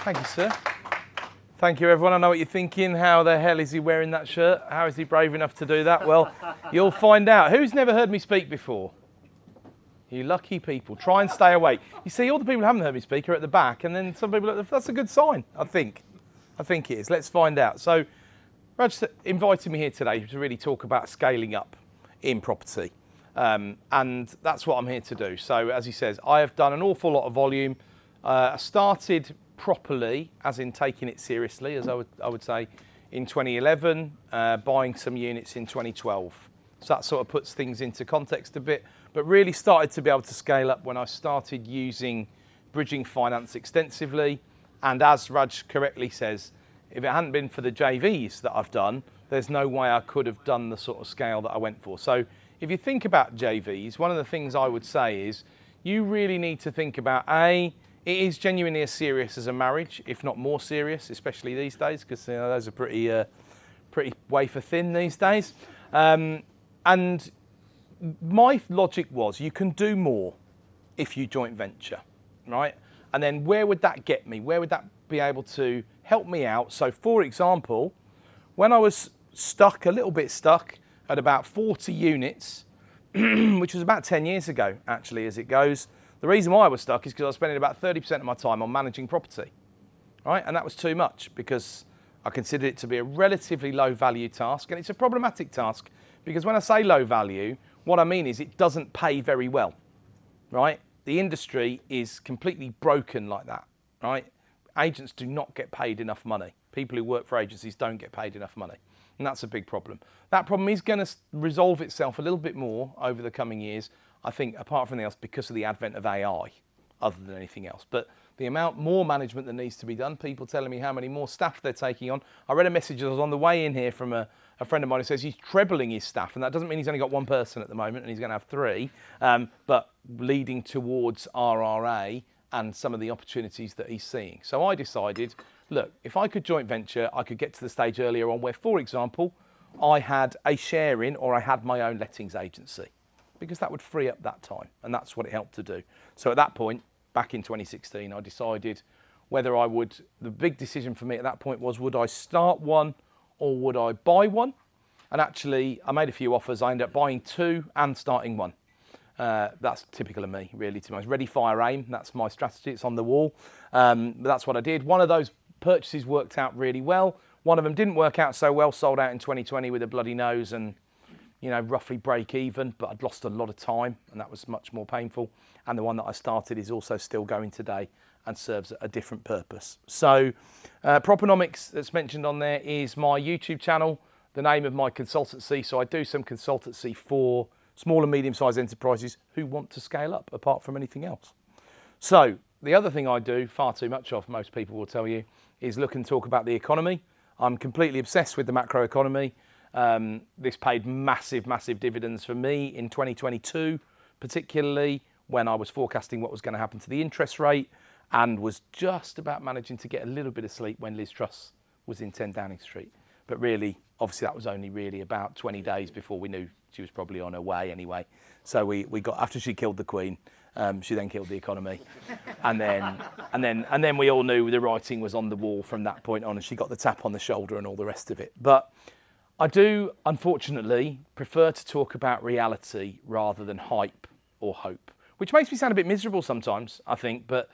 Thank you, sir. Thank you, everyone. I know what you're thinking. How the hell is he wearing that shirt? How is he brave enough to do that? Well, you'll find out. Who's never heard me speak before? You lucky people. Try and stay awake. You see, all the people who haven't heard me speak are at the back, and then some people, that's a good sign, I think. I think it is. Let's find out. So, Raj invited me here today to really talk about scaling up in property. And that's what I'm here to do. So, as he says, I have done an awful lot of volume. I started properly, as in taking it seriously, as I would say, in 2011, buying some units in 2012. So that sort of puts things into context a bit, but really started to be able to scale up when I started using bridging finance extensively. And as Raj correctly says, if it hadn't been for the JVs that I've done, there's no way I could have done the sort of scale that I went for. So if you think about JVs, one of the things I would say is you really need to think about, it is genuinely as serious as a marriage, if not more serious, especially these days, because those are pretty wafer thin these days. And my logic was you can do more if you joint venture, right? And then where would that get me? Where would that be able to help me out? So for example, when I was a little bit stuck at about 40 units, which was about 10 years ago, actually, as it goes, the reason why I was stuck is because I was spending about 30% of my time on managing property, right? And that was too much because I considered it to be a relatively low value task. And it's a problematic task because when I say low value, what I mean is it doesn't pay very well, right? The industry is completely broken like that, right? Agents do not get paid enough money. People who work for agencies don't get paid enough money. And that's a big problem. That problem is going to resolve itself a little bit more over the coming years, I think, apart from anything else, because of the advent of AI, other than anything else. But the amount more management that needs to be done, people telling me how many more staff they're taking on. I read a message that was on the way in here from a friend of mine who says he's trebling his staff, and that doesn't mean he's only got one person at the moment and he's going to have three, but leading towards RRA and some of the opportunities that he's seeing. So I decided, look, if I could joint venture, I could get to the stage earlier on where, for example, I had a share in or I had my own lettings agency, because that would free up that time, and that's what it helped to do. So at that point, back in 2016, I decided whether I would, the big decision for me at that point was, would I start one or would I buy one? And actually, I made a few offers. I ended up buying two and starting one. That's typical of me, really, to be honest. Ready, fire, aim. That's my strategy. It's on the wall. But that's what I did. One of those purchases worked out really well. One of them didn't work out so well, sold out in 2020 with a bloody nose and, roughly break even, but I'd lost a lot of time and that was much more painful. And the one that I started is also still going today and serves a different purpose. So Propenomix, that's mentioned on there, is my YouTube channel, the name of my consultancy. So I do some consultancy for small and medium-sized enterprises who want to scale up, apart from anything else. So the other thing I do, far too much of, most people will tell you, is look and talk about the economy. I'm completely obsessed with the macro economy. This paid massive, massive dividends for me in 2022, particularly when I was forecasting what was going to happen to the interest rate and was just about managing to get a little bit of sleep when Liz Truss was in 10 Downing Street. But really, obviously that was only really about 20 days before we knew she was probably on her way anyway. So we got, after she killed the Queen, she then killed the economy. And then we all knew the writing was on the wall from that point on, and she got the tap on the shoulder and all the rest of it. But I do, unfortunately, prefer to talk about reality rather than hype or hope, which makes me sound a bit miserable sometimes, I think, but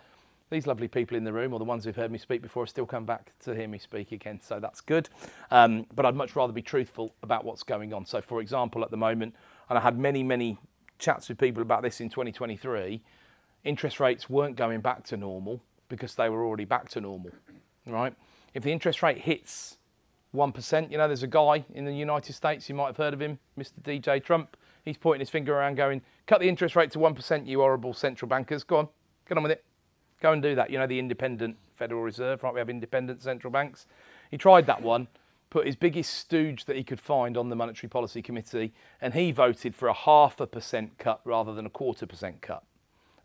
these lovely people in the room, or the ones who've heard me speak before, have still come back to hear me speak again, so that's good. But I'd much rather be truthful about what's going on. So, for example, at the moment, and I had many, many chats with people about this in 2023, interest rates weren't going back to normal because they were already back to normal, right? If the interest rate hits 1%, there's a guy in the United States, you might have heard of him, Mr. DJ Trump. He's pointing his finger around going, cut the interest rate to 1%, you horrible central bankers. Go on, get on with it. Go and do that. The independent Federal Reserve, right? We have independent central banks. He tried that one, put his biggest stooge that he could find on the Monetary Policy Committee, and he voted for a 0.5% cut rather than a 0.25% cut.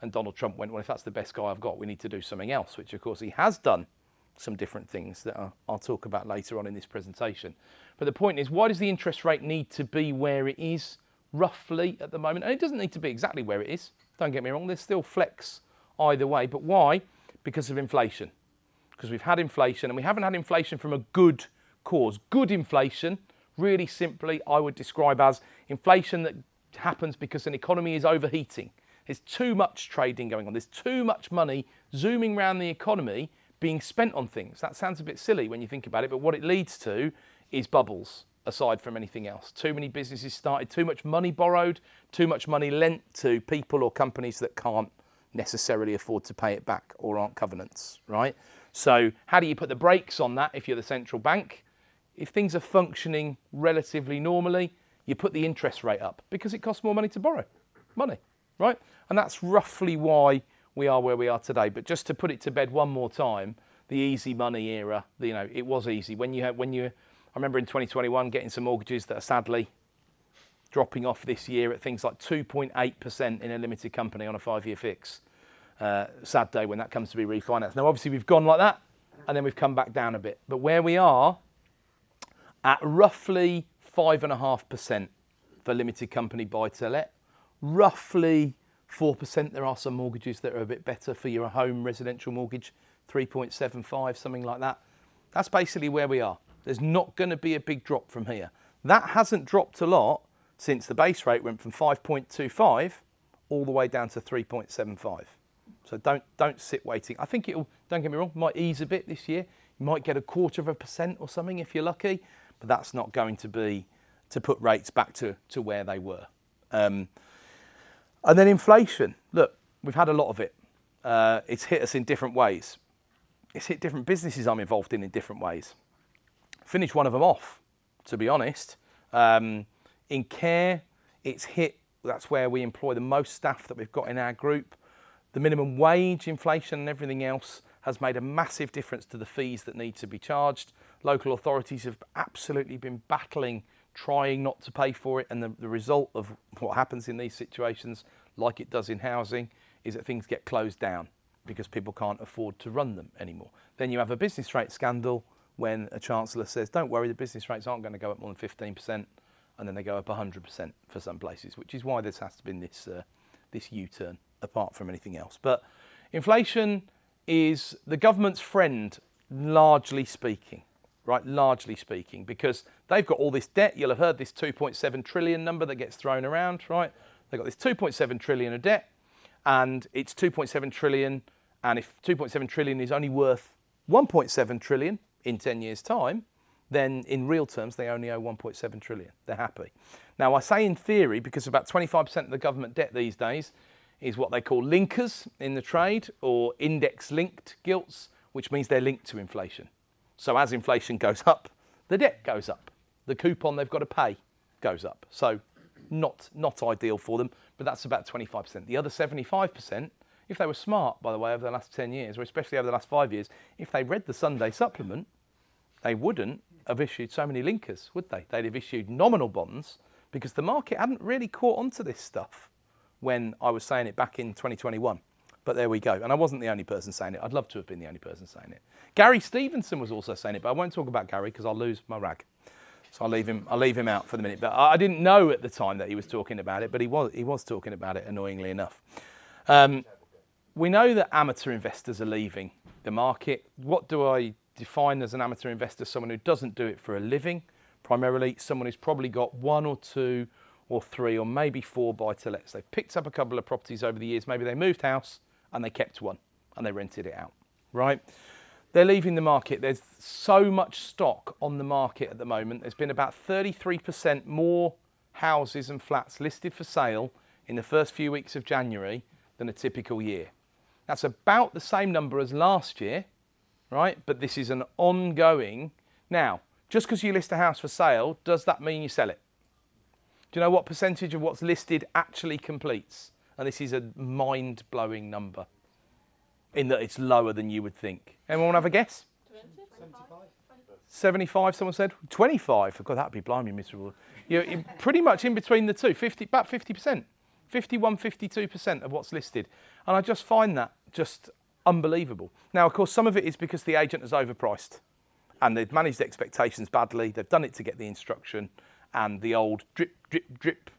And Donald Trump went, well, if that's the best guy I've got, we need to do something else, which of course he has done some different things that I'll talk about later on in this presentation. But the point is, why does the interest rate need to be where it is roughly at the moment? And it doesn't need to be exactly where it is. Don't get me wrong, there's still flex either way. But why? Because of inflation. Because we've had inflation, and we haven't had inflation from a good cause. Good inflation, really simply, I would describe as inflation that happens because an economy is overheating. There's too much trading going on. There's too much money zooming around the economy being spent on things. That sounds a bit silly when you think about it, but what it leads to is bubbles, aside from anything else. Too many businesses started, too much money borrowed, too much money lent to people or companies that can't necessarily afford to pay it back or aren't covenants, right? So how do you put the brakes on that if you're the central bank? If things are functioning relatively normally, you put the interest rate up because it costs more money to borrow money, right? And that's roughly why we are where we are today. But just to put it to bed one more time, the easy money era, you know, it was easy. I remember in 2021 getting some mortgages that are sadly dropping off this year at things like 2.8% in a limited company on a 5-year fix. Sad day when that comes to be refinanced. Now, obviously, we've gone like that, and then we've come back down a bit. But where we are, at roughly 5.5% for limited company buy-to-let, roughly 4%. There are some mortgages that are a bit better for your home residential mortgage, 3.75, something like that. That's basically where we are. There's not going to be a big drop from here. That hasn't dropped a lot since the base rate went from 5.25 all the way down to 3.75. So don't sit waiting. I think it'll, don't get me wrong, might ease a bit this year. You might get 0.25% or something if you're lucky, but that's not going to be to put rates back to where they were. And then inflation. Look, we've had a lot of it. It's hit us in different ways. It's hit different businesses I'm involved in different ways. Finish one of them off, to be honest. In care, it's hit, that's where we employ the most staff that we've got in our group. The minimum wage, inflation and everything else has made a massive difference to the fees that need to be charged. Local authorities have absolutely been battling, trying not to pay for it, and the result of what happens in these situations, like it does in housing, is that things get closed down because people can't afford to run them anymore. Then you have a business rate scandal when a chancellor says, don't worry, the business rates aren't going to go up more than 15%, and then they go up 100% for some places, which is why this has been this U-turn, apart from anything else. But inflation is the government's friend, largely speaking, right? Largely speaking, because they've got all this debt. You'll have heard this 2.7 trillion number that gets thrown around, right? They've got this 2.7 trillion of debt, and it's 2.7 trillion, and if 2.7 trillion is only worth 1.7 trillion in 10 years' time, then in real terms, they only owe 1.7 trillion. They're happy. Now, I say in theory because about 25% of the government debt these days is what they call linkers in the trade, or index-linked gilts, which means they're linked to inflation. So as inflation goes up, the debt goes up. The coupon they've got to pay goes up. So not ideal for them, but that's about 25%. The other 75%, if they were smart, by the way, over the last 10 years, or especially over the last 5 years, if they read the Sunday supplement, they wouldn't have issued so many linkers, would they? They'd have issued nominal bonds because the market hadn't really caught on to this stuff when I was saying it back in 2021. But there we go. And I wasn't the only person saying it. I'd love to have been the only person saying it. Gary Stevenson was also saying it, but I won't talk about Gary because I'll lose my rag. So I'll leave him out for the minute. But I didn't know at the time that he was talking about it, but he was talking about it, annoyingly enough. We know that amateur investors are leaving the market. What do I define as an amateur investor? Someone who doesn't do it for a living, primarily someone who's probably got 1 or 2 or 3 or maybe 4 buy-to-lets. They've picked up a couple of properties over the years. Maybe they moved house and they kept one and they rented it out, right? They're leaving the market. There's so much stock on the market at the moment. There's been about 33% more houses and flats listed for sale in the first few weeks of January than a typical year. That's about the same number as last year, right? But this is an ongoing. Now, just because you list a house for sale, does that mean you sell it? Do you know what percentage of what's listed actually completes? And this is a mind-blowing number in that it's lower than you would think. Anyone have a guess? 75, someone said? 25. God, that'd be blimey miserable. You're pretty much in between the two, about 50%. 51, 52% of what's listed. And I just find that just unbelievable. Now, of course, some of it is because the agent has overpriced and they've managed expectations badly. They've done it to get the instruction, and the old drip, drip, drip,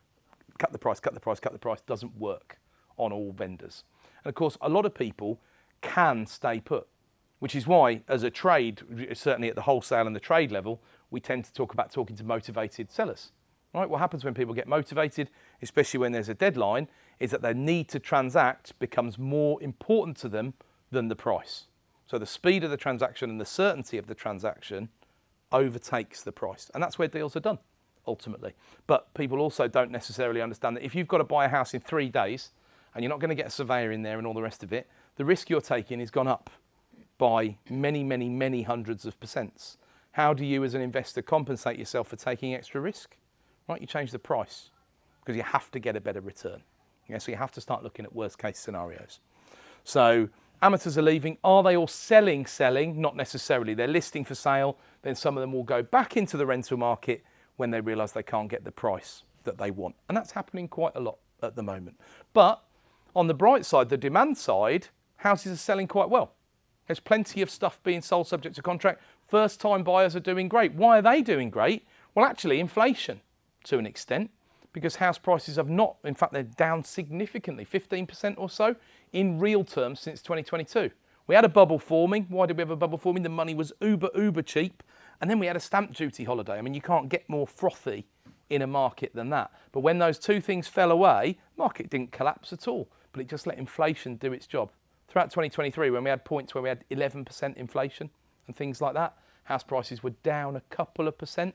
cut the price, cut the price, cut the price doesn't work on all vendors. And of course, a lot of people can stay put, which is why as a trade, certainly at the wholesale and the trade level, we tend to talk about talking to motivated sellers. Right? What happens when people get motivated, especially when there's a deadline, is that their need to transact becomes more important to them than the price. So the speed of the transaction and the certainty of the transaction overtakes the price. And that's where deals are done, ultimately. But people also don't necessarily understand that if you've got to buy a house in 3 days and you're not going to get a surveyor in there and all the rest of it, the risk you're taking has gone up by many, many, many hundreds of percents. How do you as an investor compensate yourself for taking extra risk? Right, you change the price because you have to get a better return. Yeah, so you have to start looking at worst case scenarios. So amateurs are leaving. Are they all selling? Not necessarily. They're listing for sale. Then some of them will go back into the rental market when they realise they can't get the price that they want. And that's happening quite a lot at the moment. But on the bright side, the demand side, houses are selling quite well. There's plenty of stuff being sold subject to contract. First time buyers are doing great. Why are they doing great? Well, actually, inflation to an extent, because house prices have not, in fact, they're down significantly, 15% or so in real terms since 2022. We had a bubble forming. Why did we have a bubble forming? The money was uber cheap. And then we had a stamp duty holiday. I mean, you can't get more frothy in a market than that. But when those two things fell away, market didn't collapse at all, but it just let inflation do its job. Throughout 2023, when we had points where we had 11% inflation and things like that, house prices were down a couple of percent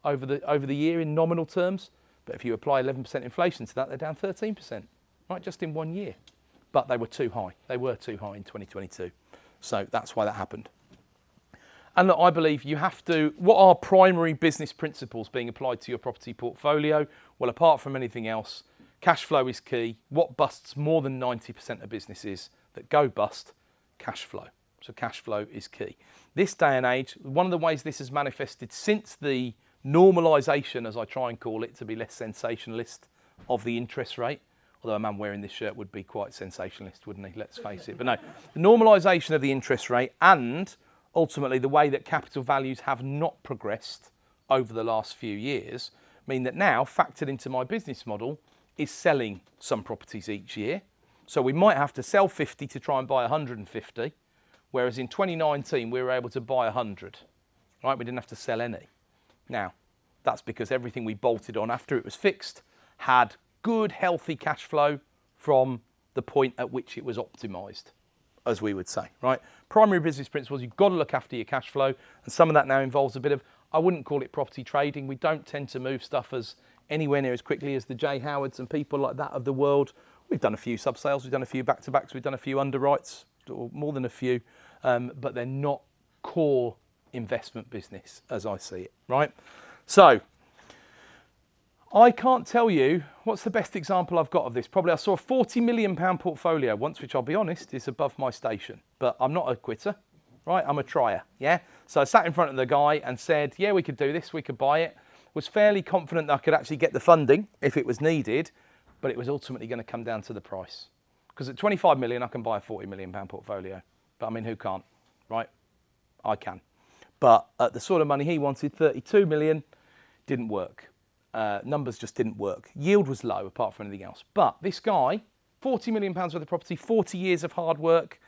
over the year in nominal terms. But if you apply 11% inflation to that, they're down 13%, right, just in 1 year. But they were too high. They were too high in 2022. So that's why that happened. And look, I believe you have to, what are primary business principles being applied to your property portfolio? Well, apart from anything else, cash flow is key. What busts more than 90% of businesses that go bust? Cash flow. So cash flow is key. This day and age, one of the ways this has manifested since the normalisation, as I try and call it, to be less sensationalist, of the interest rate, although a man wearing this shirt would be quite sensationalist, wouldn't he? Let's face it. But no, the normalisation of the interest rate and ultimately the way that capital values have not progressed over the last few years mean that now, factored into my business model, is selling some properties each year. So we might have to sell 50 to try and buy 150, whereas in 2019 we were able to buy 100, right? We didn't have to sell any. Now, that's because everything we bolted on after it was fixed had good, healthy cash flow from the point at which it was optimised, as we would say, right? Primary business principles, you've got to look after your cash flow, and some of that now involves a bit of, I wouldn't call it property trading. We don't tend to move stuff as anywhere near as quickly as the J. Howards and people like that of the world. We've done a few sub-sales, we've done a few back-to-backs, we've done a few underwrites, or more than a few, but they're not core investment business as I see it, right? So, I can't tell you what's the best example I've got of this. Probably I saw a £40 million portfolio once, which I'll be honest is above my station, but I'm not a quitter, right? I'm a trier, yeah? So I sat in front of the guy and said, yeah, we could do this, we could buy it. Was fairly confident that I could actually get the funding if it was needed, but it was ultimately going to come down to the price. Because at 25 million, I can buy a £40 million portfolio. But I mean, who can't, right? I can. But at the sort of money he wanted, 32 million, didn't work. Numbers just didn't work. Yield was low apart from anything else. But this guy, £40 million worth of property, 40 years of hard work,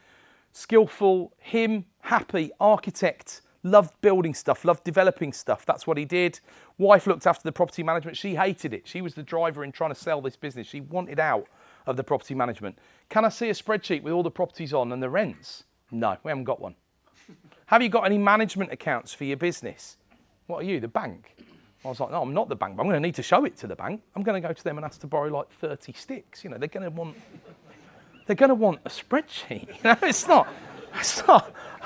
skillful, him, happy, architect, loved building stuff, loved developing stuff. That's what he did. Wife looked after the property management. She hated it. She was the driver in trying to sell this business. She wanted out of the property management. Can I see a spreadsheet with all the properties on and the rents? No, we haven't got one. Have you got any management accounts for your business? What are you, the bank? I was like, no, I'm not the bank, but I'm going to need to show it to the bank. I'm going to go to them and ask to borrow like 30 sticks. You know, they're going to want a spreadsheet. You know, it's not,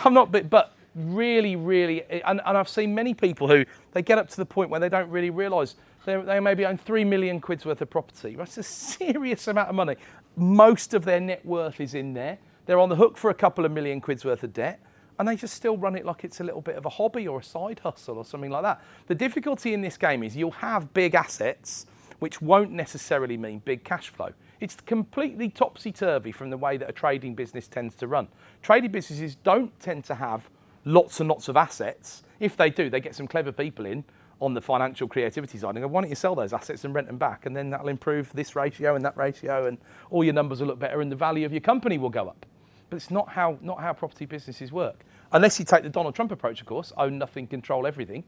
I'm not, but really, and I've seen many people who, they get up to the point where they don't really realise they maybe own 3 million quid's worth of property. That's a serious amount of money. Most of their net worth is in there. They're on the hook for a couple of million quid's worth of debt, and they just still run it like it's a little bit of a hobby or a side hustle or something like that. The difficulty in this game is you'll have big assets, which won't necessarily mean big cash flow. It's completely topsy-turvy from the way that a trading business tends to run. Trading businesses don't tend to have lots and lots of assets. If they do, they get some clever people in on the financial creativity side and go, why don't you sell those assets and rent them back? And then that'll improve this ratio and that ratio, and all your numbers will look better and the value of your company will go up. But it's not how property businesses work. Unless you take the Donald Trump approach, of course, own nothing, control everything,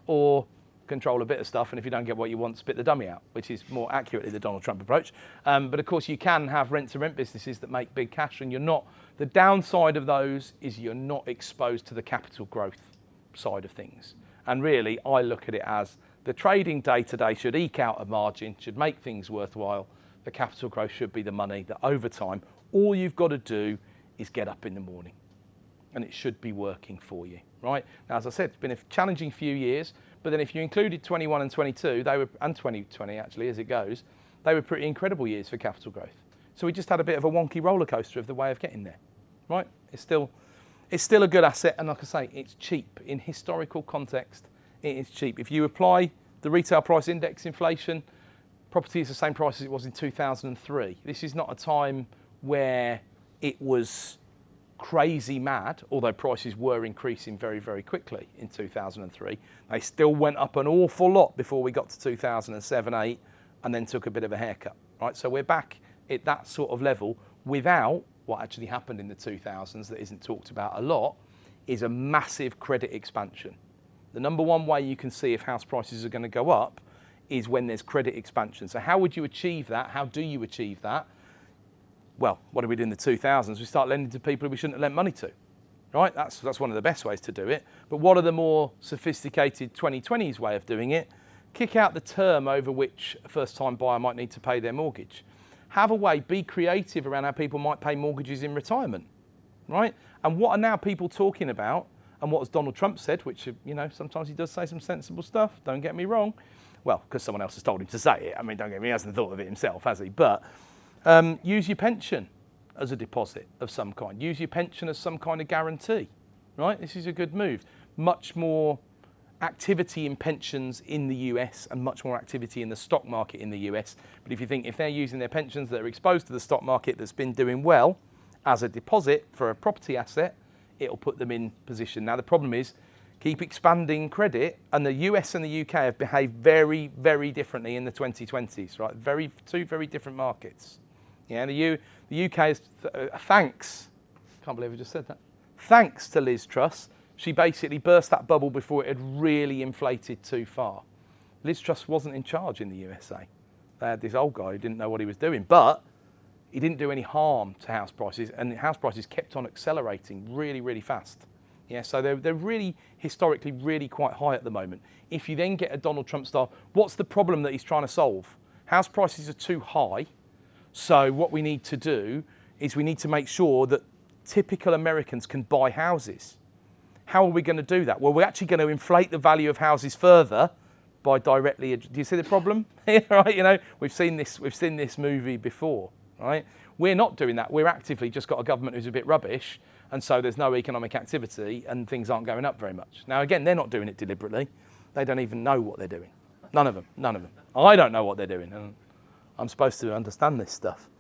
or control a bit of stuff, and if you don't get what you want, spit the dummy out, which is more accurately the Donald Trump approach. But of course, you can have rent-to-rent businesses that make big cash, and you're not. The downside of those is you're not exposed to the capital growth side of things. And really, I look at it as the trading day-to-day should eke out a margin, should make things worthwhile. The capital growth should be the money that over time, all you've got to do is get up in the morning, and it should be working for you, right? Now, as I said, it's been a challenging few years, but then if you included 21 and 22, and 2020 actually, as it goes, they were pretty incredible years for capital growth. So we just had a bit of a wonky roller coaster of the way of getting there, right? It's still a good asset, and like I say, it's cheap. In historical context, it is cheap. If you apply the retail price index inflation, property is the same price as it was in 2003. This is not a time where it was crazy mad, although prices were increasing very, very quickly in 2003. They still went up an awful lot before we got to 2007, 8, and then took a bit of a haircut, right? So we're back at that sort of level without what actually happened in the 2000s that isn't talked about a lot, is a massive credit expansion. The number one way you can see if house prices are going to go up is when there's credit expansion. So how would you achieve that? How do you achieve that? Well, what did we do in the 2000s? We start lending to people who we shouldn't have lent money to, right? That's one of the best ways to do it. But what are the more sophisticated 2020s way of doing it? Kick out the term over which a first-time buyer might need to pay their mortgage. Have a way, be creative around how people might pay mortgages in retirement, right? And what are now people talking about? And what has Donald Trump said, which, you know, sometimes he does say some sensible stuff, don't get me wrong. Well, because someone else has told him to say it. I mean, don't get me, he hasn't thought of it himself, has he? But use your pension as a deposit of some kind. Use your pension as some kind of guarantee, right? This is a good move. Much more activity in pensions in the US and much more activity in the stock market in the US. But if you think if they're using their pensions that are exposed to the stock market that's been doing well as a deposit for a property asset, it'll put them in position. Now, the problem is keep expanding credit, and the US and the UK have behaved very, very differently in the 2020s, right? Two very different markets. Yeah, the UK is, thanks, can't believe I just said that, thanks to Liz Truss, she basically burst that bubble before it had really inflated too far. Liz Truss wasn't in charge in the USA. They had this old guy who didn't know what he was doing, but he didn't do any harm to house prices, and house prices kept on accelerating really, really fast. Yeah, so they're really, historically, really quite high at the moment. If you then get a Donald Trump style, what's the problem that he's trying to solve? House prices are too high, so what we need to do is we need to make sure that typical Americans can buy houses. How are we going to do that? Well, we're actually going to inflate the value of houses further by directly. Do you see the problem? Right? You know, we've seen this movie before, right? We're not doing that. We're actively just got a government who's a bit rubbish, and so there's no economic activity, and things aren't going up very much. Now, again, they're not doing it deliberately. They don't even know what they're doing. None of them. I don't know what they're doing, and I'm supposed to understand this stuff.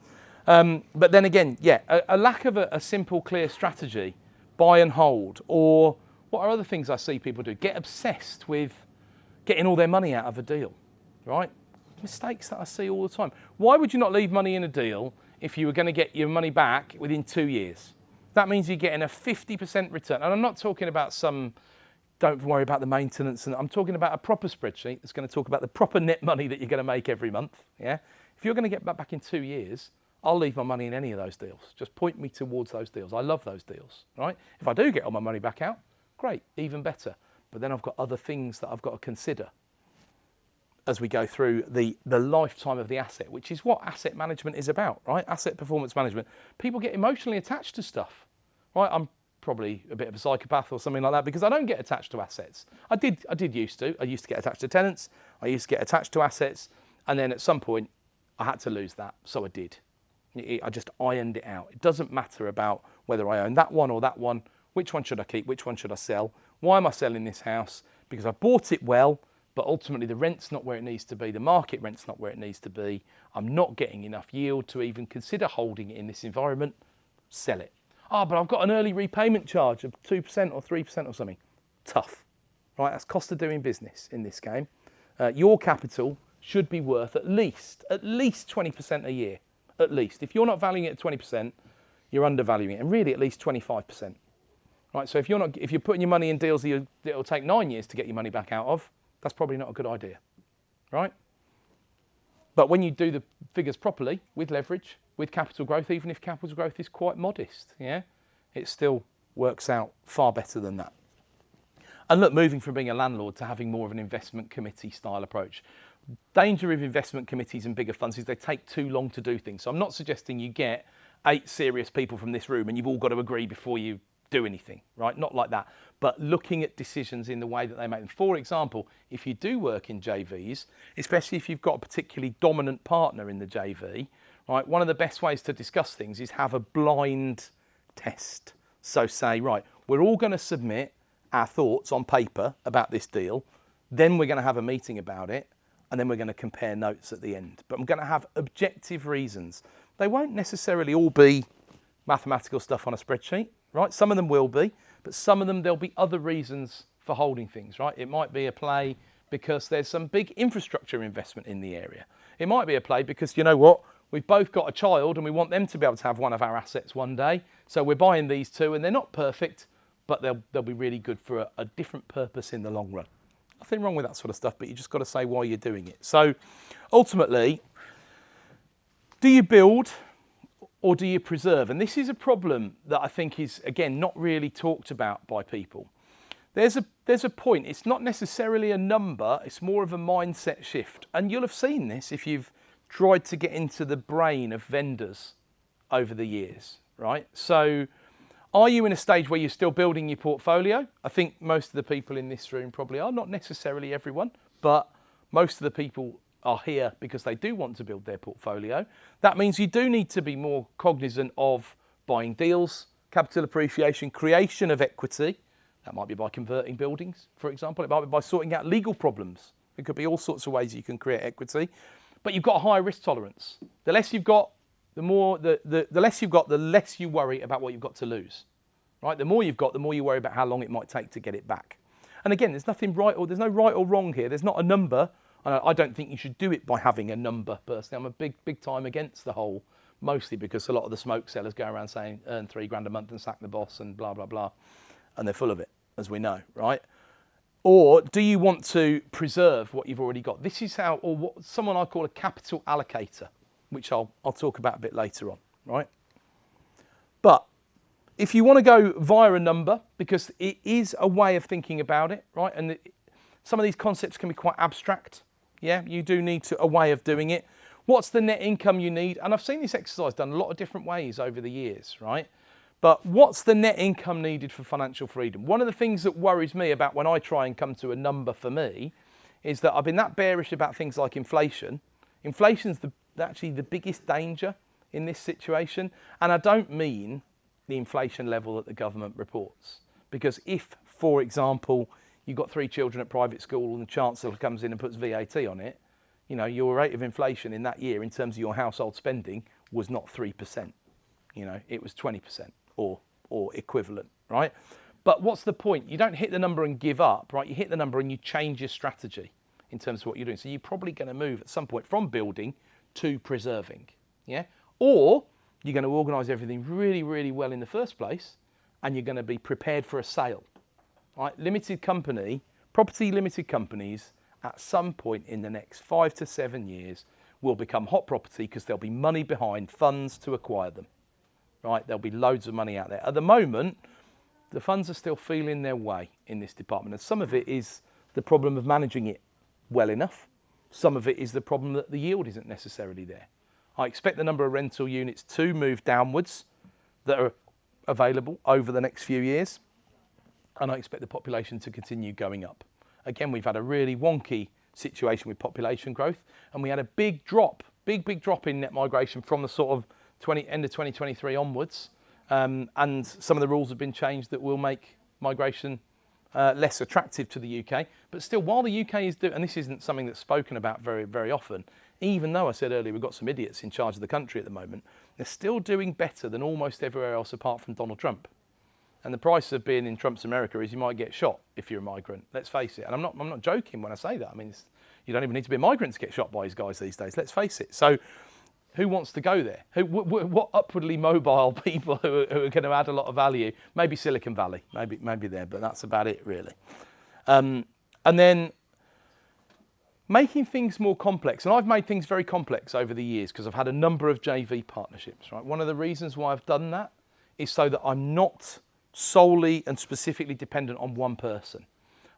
But then again, yeah, a lack of a simple, clear strategy. Buy and hold, or what are other things I see people do? Get obsessed with getting all their money out of a deal, right? Mistakes that I see all the time. Why would you not leave money in a deal if you were going to get your money back within 2 years? That means you're getting a 50% return. And I'm not talking about don't worry about the maintenance, and I'm talking about a proper spreadsheet that's going to talk about the proper net money that you're going to make every month, yeah? If you're going to get that back in 2 years, I'll leave my money in any of those deals. Just point me towards those deals. I love those deals, right? If I do get all my money back out, great, even better. But then I've got other things that I've got to consider as we go through the lifetime of the asset, which is what asset management is about, right? Asset performance management. People get emotionally attached to stuff, right? I'm probably a bit of a psychopath or something like that because I don't get attached to assets. I did used to. I used to get attached to tenants. I used to get attached to assets. And then at some point, I had to lose that, so I did. I just ironed it out. It doesn't matter about whether I own that one or that one. Which one should I keep? Which one should I sell? Why am I selling this house? Because I bought it well, but ultimately the rent's not where it needs to be. The market rent's not where it needs to be. I'm not getting enough yield to even consider holding it in this environment. Sell it. Oh, but I've got an early repayment charge of 2% or 3% or something. Tough. right? That's cost of doing business in this game. Your capital should be worth at least 20% a year, at least. If you're not valuing it at 20%, you're undervaluing it, and really at least 25%. Right, so if you're putting your money in deals that it'll take 9 years to get your money back out of, that's probably not a good idea, right? But when you do the figures properly, with leverage, with capital growth, even if capital growth is quite modest, yeah, it still works out far better than that. And look, moving from being a landlord to having more of an investment committee style approach. Danger of investment committees and bigger funds is they take too long to do things. So I'm not suggesting you get 8 serious people from this room and you've all got to agree before you do anything, right? Not like that. But looking at decisions in the way that they make them. For example, if you do work in JVs, especially if you've got a particularly dominant partner in the JV, right, one of the best ways to discuss things is have a blind test. So say, right, we're all going to submit our thoughts on paper about this deal, then we're going to have a meeting about it, and then we're going to compare notes at the end. But I'm going to have objective reasons. They won't necessarily all be mathematical stuff on a spreadsheet, right? Some of them will be, but some of them there'll be other reasons for holding things, right? It might be a play because there's some big infrastructure investment in the area. It might be a play because, you know what, we've both got a child and we want them to be able to have one of our assets one day. So we're buying these two and they're not perfect, but they'll be really good for a different purpose in the long run. Nothing wrong with that sort of stuff, but you just got to say why you're doing it. So ultimately, do you build or do you preserve? And this is a problem that I think is, again, not really talked about by people. There's a point. It's not necessarily a number. It's more of a mindset shift. And you'll have seen this if you've tried to get into the brain of vendors over the years, right? So are you in a stage where you're still building your portfolio? I think most of the people in this room probably are, not necessarily everyone, but most of the people are here because they do want to build their portfolio. That means you do need to be more cognizant of buying deals, capital appreciation, creation of equity. That might be by converting buildings, for example. It might be by sorting out legal problems. It could be all sorts of ways you can create equity. But you've got a higher risk tolerance. The less you've got, the less you've got, the less you worry about what you've got to lose. Right? The more you've got, the more you worry about how long it might take to get it back. And again, there's no right or wrong here. There's not a number. I don't think you should do it by having a number, personally. I'm a big time against the whole, mostly because a lot of the smoke sellers go around saying, earn $3,000 a month and sack the boss and blah, blah, blah. And they're full of it, as we know, right? Or do you want to preserve what you've already got? This is how, or what someone I call a capital allocator, which I'll talk about a bit later on, right? But if you want to go via a number, because it is a way of thinking about it, right? And some of these concepts can be quite abstract. Yeah, you do need a way of doing it. What's the net income you need? And I've seen this exercise done a lot of different ways over the years, right? But what's the net income needed for financial freedom? One of the things that worries me about when I try and come to a number for me is that I've been that bearish about things like inflation. Inflation's actually the biggest danger in this situation. And I don't mean the inflation level that the government reports. Because if, for example, you've got 3 children at private school and the chancellor comes in and puts VAT on it, you know, your rate of inflation in that year in terms of your household spending was not 3%. You know, it was 20% or equivalent, right? But what's the point? You don't hit the number and give up, right? You hit the number and you change your strategy in terms of what you're doing. So you're probably going to move at some point from building to preserving, yeah? Or you're going to organise everything really, really well in the first place and you're going to be prepared for a sale. Right, property limited companies at some point in the next 5 to 7 years will become hot property because there'll be money behind funds to acquire them. Right, there'll be loads of money out there. At the moment, the funds are still feeling their way in this department. And some of it is the problem of managing it well enough. Some of it is the problem that the yield isn't necessarily there. I expect the number of rental units to move downwards that are available over the next few years. And I expect the population to continue going up. Again, we've had a really wonky situation with population growth, and we had a big drop in net migration from the sort of end of 2023 onwards. And some of the rules have been changed that will make migration less attractive to the UK. But still, while the UK is doing, and this isn't something that's spoken about very, very often, even though I said earlier we've got some idiots in charge of the country at the moment, they're still doing better than almost everywhere else apart from Donald Trump. And the price of being in Trump's America is you might get shot if you're a migrant. Let's face it. And I'm not joking when I say that. I mean, you don't even need to be a migrant to get shot by these guys these days. Let's face it. So who wants to go there? What upwardly mobile people who are going to add a lot of value? Maybe Silicon Valley, maybe there, but that's about it really. And then making things more complex. And I've made things very complex over the years because I've had a number of JV partnerships, right? One of the reasons why I've done that is so that I'm not solely and specifically dependent on one person.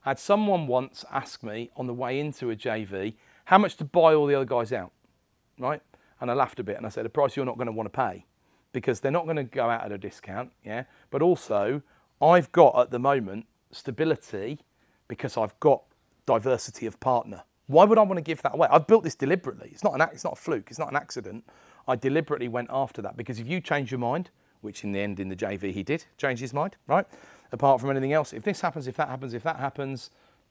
I had someone once ask me on the way into a JV, how much to buy all the other guys out, right? And I laughed a bit and I said, a price you're not going to want to pay because they're not going to go out at a discount, yeah? But also, I've got at the moment stability because I've got diversity of partner. Why would I want to give that away? I've built this deliberately. It's not a fluke. It's not an accident. I deliberately went after that because if you change your mind, which in the end in the JV he did change his mind, right? Apart from anything else, if this happens, if that happens,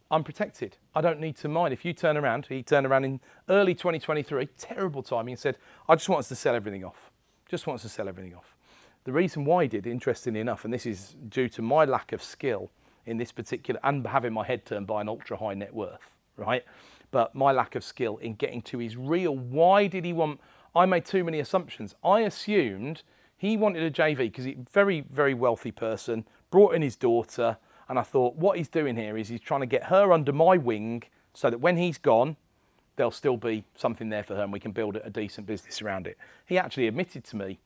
I'm protected. I don't need to mind. If you turn around, he turned around in early 2023, terrible timing, and said, I just want us to sell everything off. Just want us to sell everything off. The reason why he did, interestingly enough, and this is due to my lack of skill in this particular, and having my head turned by an ultra high net worth, right? But my lack of skill in getting to his real, why did he want, I made too many assumptions. I assumed he wanted a JV because he's a very, very wealthy person, brought in his daughter, and I thought what he's doing here is he's trying to get her under my wing so that when he's gone, there'll still be something there for her and we can build a decent business around it. He actually admitted to me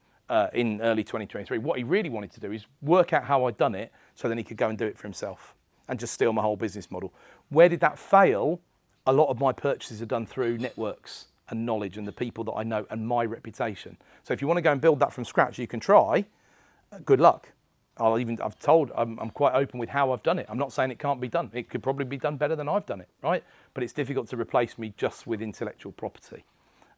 in early 2023, what he really wanted to do is work out how I'd done it so then he could go and do it for himself and just steal my whole business model. Where did that fail? A lot of my purchases are done through networks and knowledge and the people that I know and my reputation. So if you want to go and build that from scratch, you can try. Good luck. I'm quite open with how I've done it. I'm not saying it can't be done. It could probably be done better than I've done it, right? But it's difficult to replace me just with intellectual property.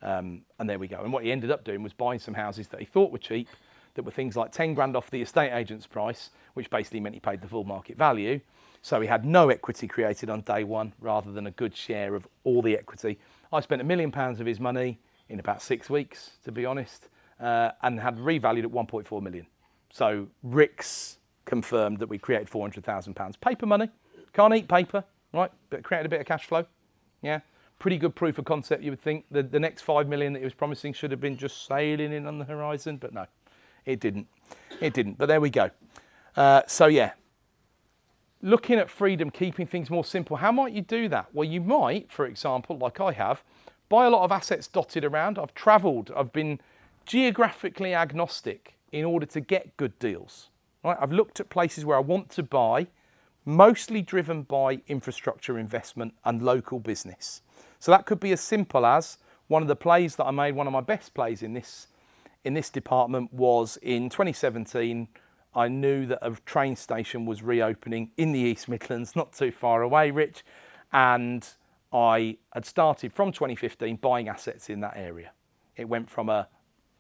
And there we go. And what he ended up doing was buying some houses that he thought were cheap, that were things like 10 grand off the estate agent's price, which basically meant he paid the full market value. So he had no equity created on day one, rather than a good share of all the equity. I spent £1 million of his money in about 6 weeks, to be honest, and had revalued at 1.4 million. So Rick's confirmed that we created £400,000. Paper money, can't eat paper, right? But created a bit of cash flow, yeah. Pretty good proof of concept, you would think. The next 5 million that he was promising should have been just sailing in on the horizon, but no, it didn't. It didn't, but there we go. So yeah, looking at freedom, keeping things more simple. How might you do that? Well, you might, for example, like I have, buy a lot of assets dotted around. I've travelled, I've been geographically agnostic in order to get good deals. Right? I've looked at places where I want to buy, mostly driven by infrastructure investment and local business. So that could be as simple as one of the plays that I made, one of my best plays in this department was in 2017. I knew that a train station was reopening in the East Midlands, not too far away, Rich, and I had started from 2015 buying assets in that area. It went from a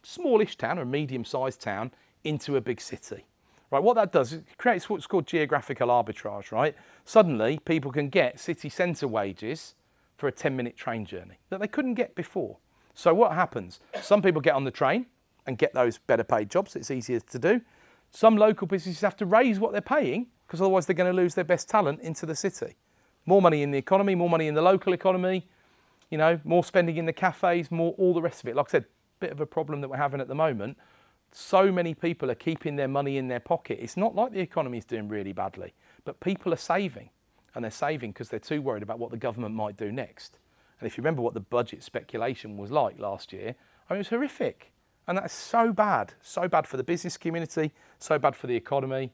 smallish town, or a medium-sized town, into a big city. Right, what that does is it creates what's called geographical arbitrage, right? Suddenly, people can get city centre wages for a 10-minute train journey that they couldn't get before. So what happens? Some people get on the train and get those better paid jobs. It's easier to do. Some local businesses have to raise what they're paying because otherwise they're going to lose their best talent into the city. More money in the economy, more money in the local economy, you know, more spending in the cafes, more all the rest of it. Like I said, bit of a problem that we're having at the moment. So many people are keeping their money in their pocket. It's not like the economy is doing really badly, but people are saving, and they're saving because they're too worried about what the government might do next. And if you remember what the budget speculation was like last year, I mean, it was horrific. And that's so bad for the business community, so bad for the economy,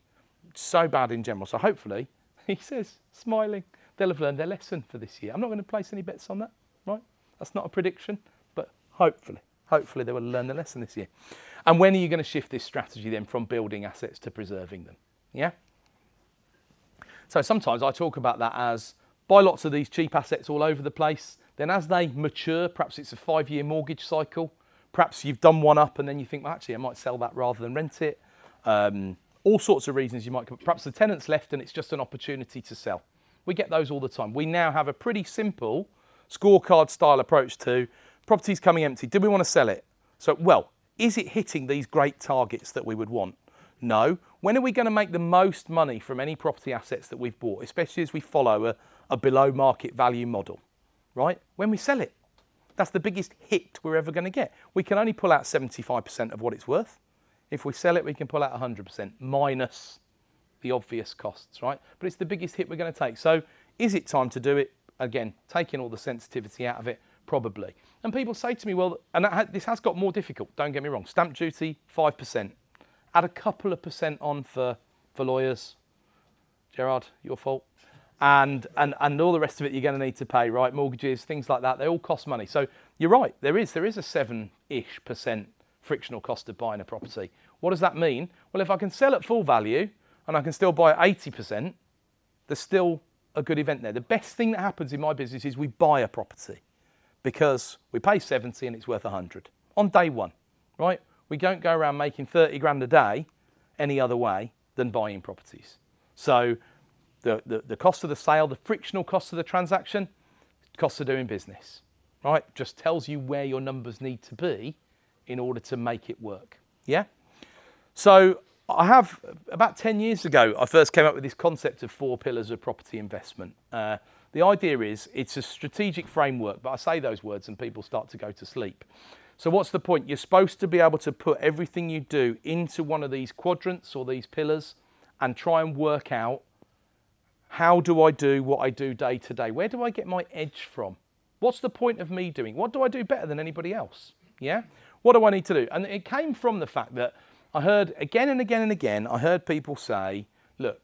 so bad in general. So hopefully, he says, smiling, they'll have learned their lesson for this year. I'm not going to place any bets on that, right? That's not a prediction, but hopefully they will learn the lesson this year. And when are you going to shift this strategy then from building assets to preserving them? Yeah? So sometimes I talk about that as buy lots of these cheap assets all over the place. Then as they mature, perhaps it's a 5-year mortgage cycle. Perhaps you've done one up and then you think, well, actually, I might sell that rather than rent it. All sorts of reasons you might, perhaps the tenant's left and it's just an opportunity to sell. We get those all the time. We now have a pretty simple scorecard style approach to properties coming empty. Do we want to sell it? So, well, is it hitting these great targets that we would want? No. When are we going to make the most money from any property assets that we've bought, especially as we follow a below market value model, right? When we sell it. That's the biggest hit we're ever going to get. We can only pull out 75% of what it's worth. If we sell it, we can pull out 100% minus the obvious costs, right? But it's the biggest hit we're going to take. So is it time to do it? Again, taking all the sensitivity out of it, probably. And people say to me, well, and this has got more difficult, don't get me wrong. Stamp duty, 5%. Add a couple of percent on for lawyers. Gerard, your fault. And all the rest of it you're going to need to pay, right? Mortgages, things like that, they all cost money. So you're right, there is a 7-ish% frictional cost of buying a property. What does that mean? Well, if I can sell at full value and I can still buy at 80%, there's still a good event there. The best thing that happens in my business is we buy a property because we pay 70 and it's worth 100 on day one, right? We don't go around making 30 grand a day any other way than buying properties. So the cost of the sale, the frictional cost of the transaction, cost of doing business, right? Just tells you where your numbers need to be in order to make it work, yeah? So I have, about 10 years ago, I first came up with this concept of 4 pillars of property investment. The idea is it's a strategic framework, but I say those words and people start to go to sleep. So what's the point? You're supposed to be able to put everything you do into one of these quadrants or these pillars and try and work out, how do I do what I do day to day? Where do I get my edge from? What's the point of me doing? What do I do better than anybody else? Yeah? What do I need to do? And it came from the fact that I heard again and again and again, I heard people say, look,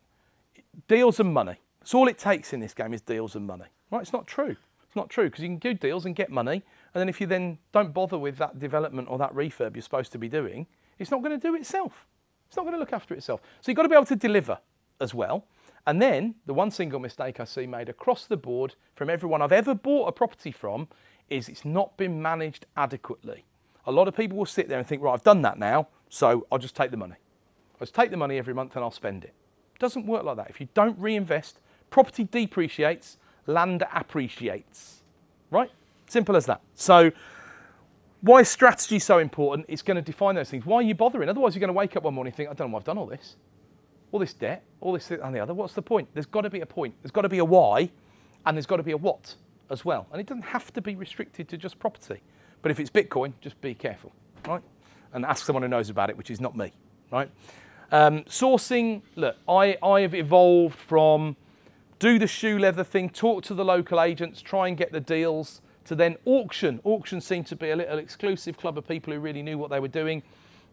deals and money. That's all it takes in this game is deals and money. Right? It's not true. It's not true because you can do deals and get money. And then if you then don't bother with that development or that refurb you're supposed to be doing, it's not going to do it itself. It's not going to look after itself. So you've got to be able to deliver as well. And then the one single mistake I see made across the board from everyone I've ever bought a property from is it's not been managed adequately. A lot of people will sit there and think, right, I've done that now, so I'll just take the money. I'll just take the money every month and I'll spend it. It doesn't work like that. If you don't reinvest, property depreciates, land appreciates, right? Simple as that. So why is strategy so important? It's going to define those things. Why are you bothering? Otherwise, you're going to wake up one morning and think, I don't know why I've done all this. All this debt, all this and the other. What's the point? There's got to be a point. There's got to be a why, and there's got to be a what as well. And it doesn't have to be restricted to just property. But if it's Bitcoin, just be careful, right? And ask someone who knows about it, which is not me, right? Sourcing, look, I have evolved from do the shoe leather thing, talk to the local agents, try and get the deals, to then auction. Auction seemed to be a little exclusive club of people who really knew what they were doing.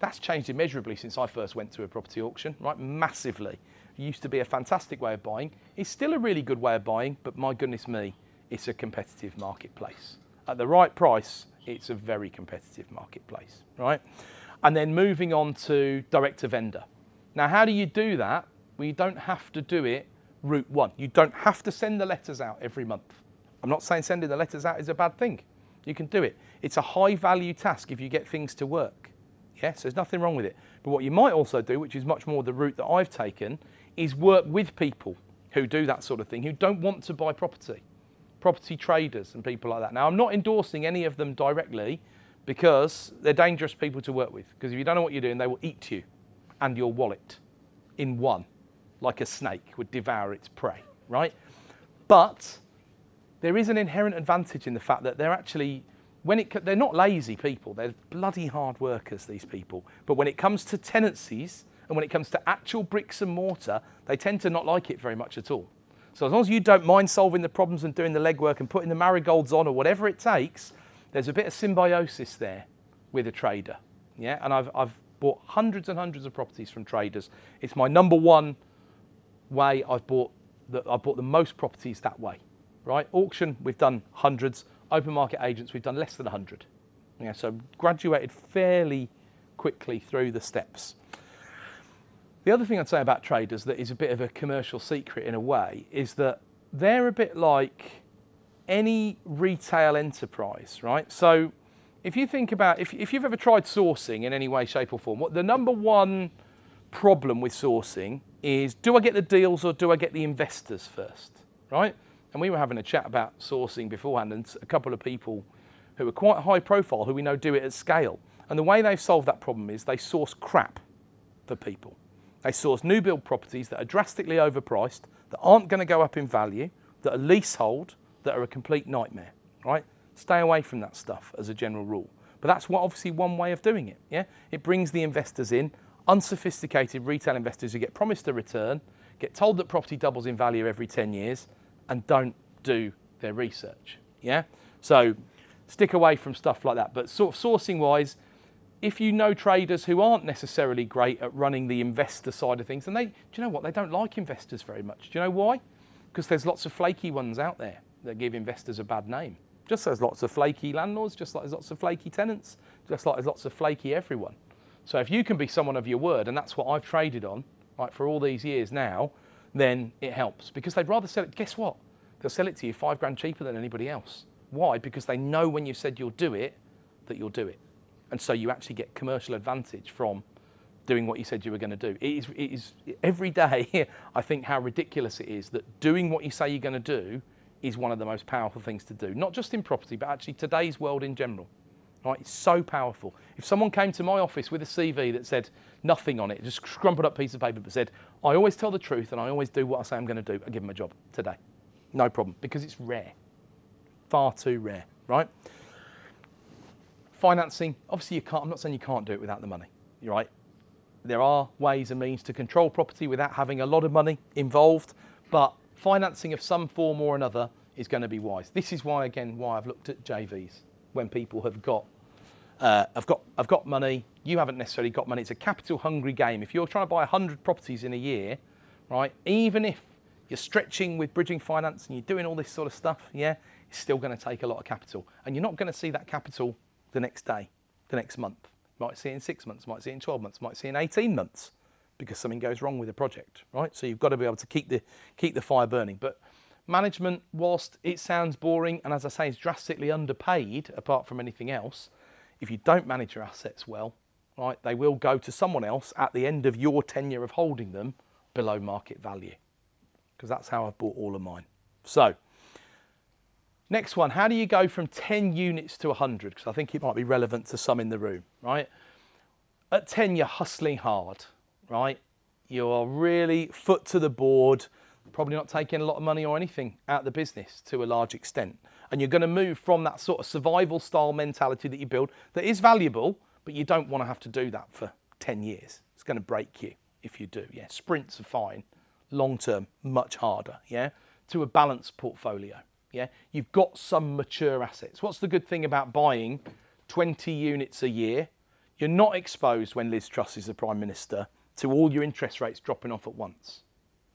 That's changed immeasurably since I first went to a property auction, right? Massively. It used to be a fantastic way of buying. It's still a really good way of buying, but my goodness me, it's a competitive marketplace. At the right price, it's a very competitive marketplace, right? And then moving on to direct to vendor. Now, how do you do that? Well, you don't have to do it route one. You don't have to send the letters out every month. I'm not saying sending the letters out is a bad thing. You can do it. It's a high value task if you get things to work. Yes, there's nothing wrong with it. But what you might also do, which is much more the route that I've taken, is work with people who do that sort of thing, who don't want to buy property. Property traders and people like that. Now, I'm not endorsing any of them directly because they're dangerous people to work with. Because if you don't know what you're doing, they will eat you and your wallet in one, like a snake would devour its prey, right? But there is an inherent advantage in the fact that they're actually, they're not lazy people, they're bloody hard workers, these people. But when it comes to tenancies and when it comes to actual bricks and mortar, they tend to not like it very much at all. So as long as you don't mind solving the problems and doing the legwork and putting the marigolds on or whatever it takes, there's a bit of symbiosis there with a trader. Yeah, and I've bought hundreds and hundreds of properties from traders. It's my number one way I've bought the most properties that way. Right? Auction, we've done hundreds. Open market agents, we've done less than 100. Yeah, so graduated fairly quickly through the steps. The other thing I'd say about traders that is a bit of a commercial secret in a way is that they're a bit like any retail enterprise, right? So if you think about, if you've ever tried sourcing in any way, shape or form, the number one problem with sourcing is, do I get the deals or do I get the investors first, right? And we were having a chat about sourcing beforehand, and a couple of people who are quite high profile, who we know do it at scale. And the way they've solved that problem is they source crap for people. They source new build properties that are drastically overpriced, that aren't going to go up in value, that are leasehold, that are a complete nightmare, right? Stay away from that stuff as a general rule. But that's obviously one way of doing it, yeah? It brings the investors in, unsophisticated retail investors who get promised a return, get told that property doubles in value every 10 years, and don't do their research, yeah? So stick away from stuff like that. But sort of sourcing-wise, if you know traders who aren't necessarily great at running the investor side of things, and do you know what? They don't like investors very much. Do you know why? Because there's lots of flaky ones out there that give investors a bad name. Just there's lots of flaky landlords, just like there's lots of flaky tenants, just like there's lots of flaky everyone. So if you can be someone of your word, and that's what I've traded on, right, for all these years now, then it helps. Because they'd rather sell it, guess what? They'll sell it to you $5 cheaper than anybody else. Why? Because they know when you said you'll do it, that you'll do it. And so you actually get commercial advantage from doing what you said you were going to do. It is every day, I think how ridiculous it is that doing what you say you're going to do is one of the most powerful things to do. Not just in property, but actually today's world in general. Right? It's so powerful. If someone came to my office with a CV that said nothing on it, just crumpled up piece of paper, but said, I always tell the truth and I always do what I say I'm going to do, I give them a job today. No problem, because it's rare. Far too rare, right? Financing, obviously you can't, I'm not saying you can't do it without the money, right? There are ways and means to control property without having a lot of money involved, but financing of some form or another is going to be wise. This is why, again, why I've looked at JVs. When people have got money, you haven't necessarily got money. It's a capital hungry game. If you're trying to buy 100 properties in a year, right, even if you're stretching with bridging finance and you're doing all this sort of stuff, yeah, it's still going to take a lot of capital. And you're not going to see that capital the next day, the next month. You might see it in 6 months, might see it in 12 months, might see it in 18 months because something goes wrong with the project, right? So you've got to be able to keep the fire burning. But management, whilst it sounds boring and, as I say, is drastically underpaid apart from anything else, if you don't manage your assets well, right, they will go to someone else at the end of your tenure of holding them below market value, because that's how I've bought all of mine. So next one, how do you go from 10 units to 100? Because I think it might be relevant to some in the room, right? At 10, you're hustling hard, right? You're really foot to the board, probably not taking a lot of money or anything out of the business to a large extent. And you're going to move from that sort of survival style mentality that you build that is valuable, but you don't want to have to do that for 10 years. It's going to break you if you do. Yeah, sprints are fine. Long term, much harder. Yeah, to a balanced portfolio. Yeah, you've got some mature assets. What's the good thing about buying 20 units a year? You're not exposed when Liz Truss is the Prime Minister to all your interest rates dropping off at once.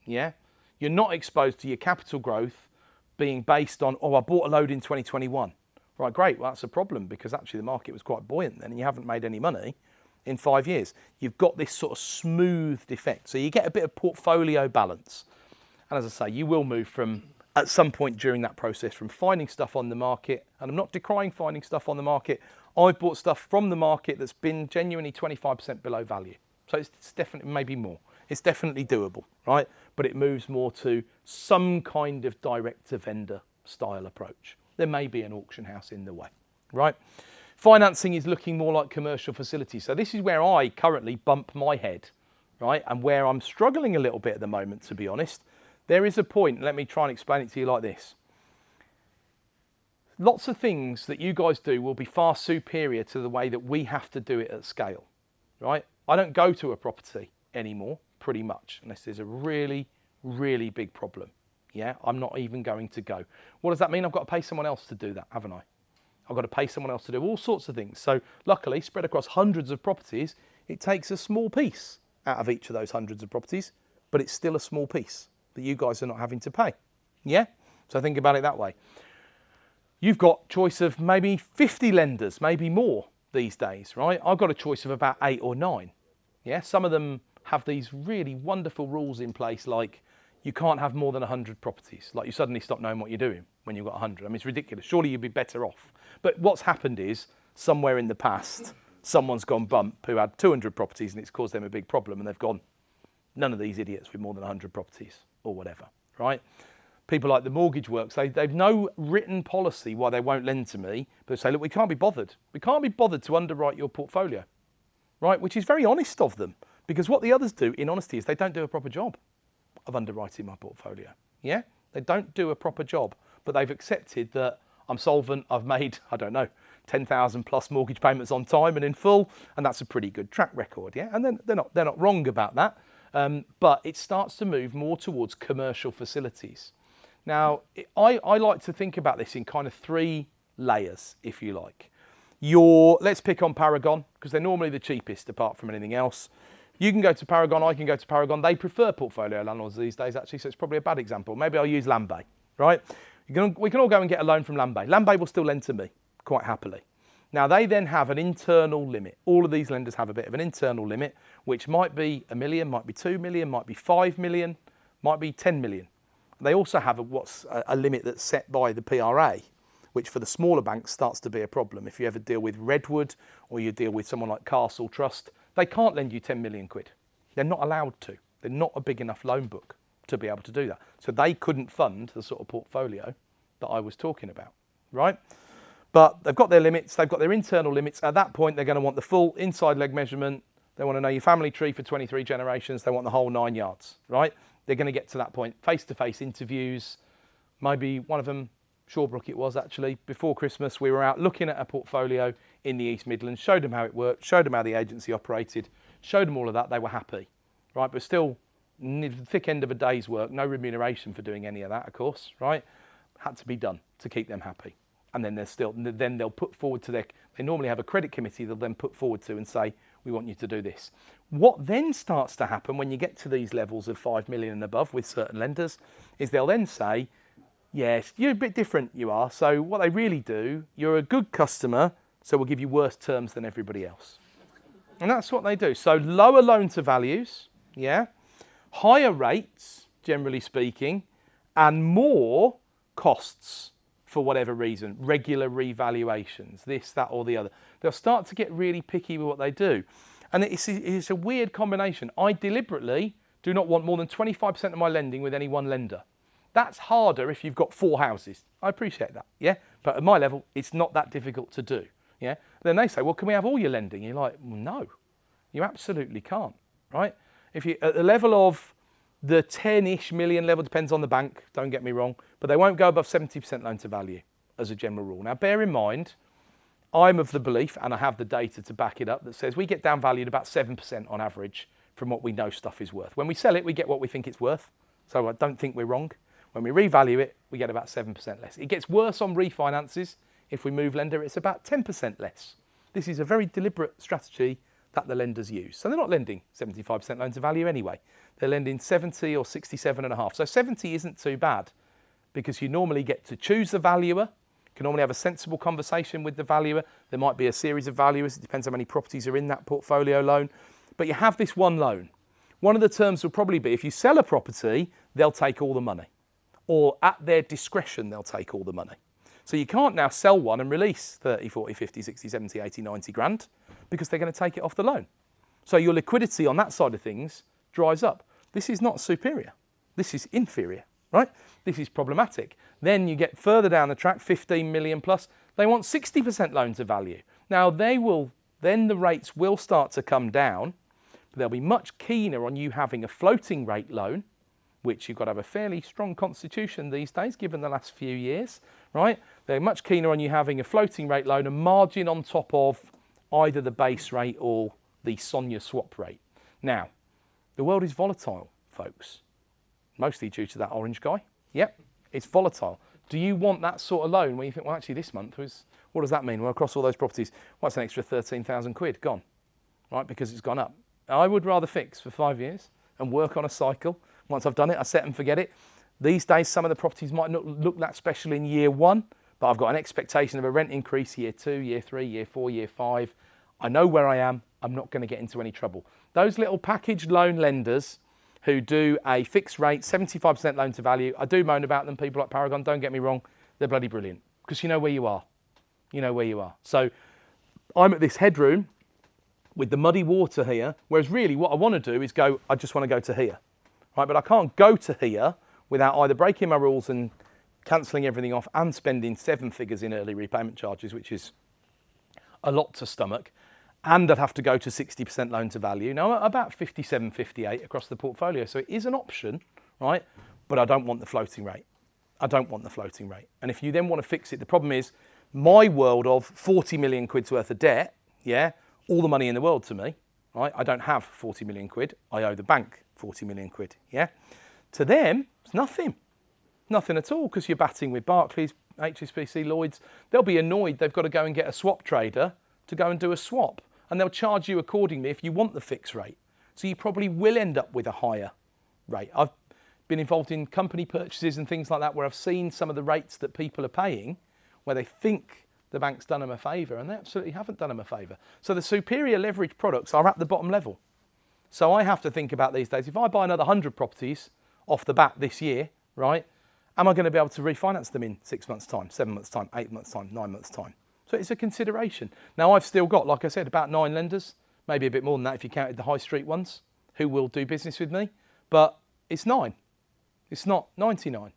Yeah, you're not exposed to your capital growth being based on, oh, I bought a load in 2021. Right, great, well, that's a problem because actually the market was quite buoyant then and you haven't made any money in 5 years. You've got this sort of smoothed effect. So you get a bit of portfolio balance. And as I say, you will move from, at some point during that process, from finding stuff on the market, and I'm not decrying finding stuff on the market, I've bought stuff from the market that's been genuinely 25% below value. So it's definitely, maybe more. It's definitely doable, right? But it moves more to some kind of direct-to-vendor style approach. There may be an auction house in the way, right? Financing is looking more like commercial facilities. So this is where I currently bump my head, right? And where I'm struggling a little bit at the moment, to be honest. There is a point, let me try and explain it to you like this. Lots of things that you guys do will be far superior to the way that we have to do it at scale, right? I don't go to a property anymore, pretty much, unless there's a really, really big problem. Yeah, I'm not even going to go. What does that mean? I've got to pay someone else to do that, haven't I? I've got to pay someone else to do all sorts of things. So luckily, spread across hundreds of properties, it takes a small piece out of each of those hundreds of properties, but it's still a small piece that you guys are not having to pay. Yeah? So think about it that way. You've got choice of maybe 50 lenders, maybe more these days, right? I've got a choice of about 8 or 9. Yeah, some of them have these really wonderful rules in place, like you can't have more than 100 properties. Like you suddenly stop knowing what you're doing when you've got 100. I mean, it's ridiculous. Surely you'd be better off. But what's happened is somewhere in the past, someone's gone bump who had 200 properties and it's caused them a big problem. And they've gone, none of these idiots with more than 100 properties or whatever, right? People like the mortgage works, they've no written policy why they won't lend to me, but they say, look, we can't be bothered. We can't be bothered to underwrite your portfolio, right? Which is very honest of them. Because what the others do, in honesty, is they don't do a proper job of underwriting my portfolio. Yeah? They don't do a proper job, but they've accepted that I'm solvent, I've made, I don't know, 10,000 plus mortgage payments on time and in full, and that's a pretty good track record, yeah? And then they're not wrong about that, but it starts to move more towards commercial facilities. Now, I like to think about this in kind of 3 layers, if you like. Let's pick on Paragon, because they're normally the cheapest apart from anything else. You can go to Paragon, I can go to Paragon. They prefer portfolio landlords these days, actually, so it's probably a bad example. Maybe I'll use Lambay, right? We can all go and get a loan from Lambay. Lambay will still lend to me, quite happily. Now, they then have an internal limit. All of these lenders have a bit of an internal limit, which might be 1 million, might be 2 million, might be 5 million, might be 10 million. They also have a limit that's set by the PRA, which for the smaller banks starts to be a problem. If you ever deal with Redwood or you deal with someone like Castle Trust, they can't lend you 10 million quid. They're not allowed to. They're not a big enough loan book to be able to do that. So they couldn't fund the sort of portfolio that I was talking about, right? But they've got their limits, they've got their internal limits. At that point, they're going to want the full inside leg measurement. They want to know your family tree for 23 generations. They want the whole 9 yards, right? They're going to get to that point. Face-to-face interviews. Maybe one of them, Shawbrook it was actually, before Christmas, we were out looking at a portfolio in the East Midlands, showed them how it worked, showed them how the agency operated, showed them all of that. They were happy, right? But still, near the thick end of a day's work, no remuneration for doing any of that, of course, right? Had to be done to keep them happy. And then they'll put forward to they normally have a credit committee they'll then put forward to and say, we want you to do this. What then starts to happen when you get to these levels of 5 million and above with certain lenders is they'll then say, yes, you're a bit different, you are. So what they really do, you're a good customer, so we'll give you worse terms than everybody else. And that's what they do. So lower loan to values, yeah, higher rates, generally speaking, and more costs for whatever reason, regular revaluations, this, that, or the other. They'll start to get really picky with what they do. And it's a weird combination. I deliberately do not want more than 25% of my lending with any one lender. That's harder if you've got 4 houses. I appreciate that, yeah? But at my level, it's not that difficult to do, yeah? Then they say, well, can we have all your lending? You're like, well, no, you absolutely can't, right? If you at the level of the 10-ish million level, depends on the bank, don't get me wrong, but they won't go above 70% loan to value as a general rule. Now, bear in mind, I'm of the belief, and I have the data to back it up, that says we get down valued about 7% on average from what we know stuff is worth. When we sell it, we get what we think it's worth, so I don't think we're wrong. When we revalue it, we get about 7% less. It gets worse on refinances. If we move lender, it's about 10% less. This is a very deliberate strategy that the lenders use. So they're not lending 75% loan to value anyway. They're lending 70 or 67.5. So 70 isn't too bad because you normally get to choose the valuer. You can normally have a sensible conversation with the valuer. There might be a series of valuers. It depends how many properties are in that portfolio loan. But you have this one loan. One of the terms will probably be if you sell a property, they'll take all the money. Or at their discretion, they'll take all the money. So you can't now sell one and release 30, 40, 50, 60, 70, 80, 90 grand because they're going to take it off the loan. So your liquidity on that side of things dries up. This is not superior. This is inferior, right? This is problematic. Then you get further down the track, 15 million plus. They want 60% loan to value. Now then the rates will start to come down, but they'll be much keener on you having a floating rate loan, which you've got to have a fairly strong constitution these days, given the last few years, right? They're much keener on you having a floating rate loan, a margin on top of either the base rate or the SONIA swap rate. Now, the world is volatile, folks, mostly due to that orange guy. Yep, it's volatile. Do you want that sort of loan where you think, well, actually this month was, what does that mean? Well, across all those properties, what's an extra 13,000 quid gone, right? Because it's gone up. I would rather fix for 5 years and work on a cycle. Once I've done it, I set and forget it. These days, some of the properties might not look that special in year 1, but I've got an expectation of a rent increase year 2, year 3, year 4, year 5. I know where I am. I'm not going to get into any trouble. Those little packaged loan lenders who do a fixed rate, 75% loan to value, I do moan about them, people like Paragon, don't get me wrong, they're bloody brilliant because you know where you are. You know where you are. So I'm at this headroom with the muddy water here, whereas really what I want to do is go, I just want to go to here. Right, but I can't go to here without either breaking my rules and cancelling everything off and spending 7 figures in early repayment charges, which is a lot to stomach, and I'd have to go to 60% loan to value. Now, I'm about 57, 58 across the portfolio, so it is an option, right? But I don't want the floating rate. I don't want the floating rate. And if you then want to fix it, the problem is my world of 40 million quid's worth of debt, yeah, all the money in the world to me, right? I don't have 40 million quid. I owe the bank 40 million quid, yeah? To them, it's nothing. Nothing at all, because you're batting with Barclays, HSBC, Lloyds. They'll be annoyed they've got to go and get a swap trader to go and do a swap. And they'll charge you accordingly if you want the fixed rate. So you probably will end up with a higher rate. I've been involved in company purchases and things like that where I've seen some of the rates that people are paying where they think the bank's done them a favour, and they absolutely haven't done them a favour. So the superior leverage products are at the bottom level. So I have to think about these days, if I buy another 100 properties off the bat this year, right, am I going to be able to refinance them in 6 months' time, 7 months' time, 8 months' time, 9 months' time? So it's a consideration. Now, I've still got, like I said, about 9 lenders, maybe a bit more than that if you counted the high street ones, who will do business with me. But it's 9. It's not 99.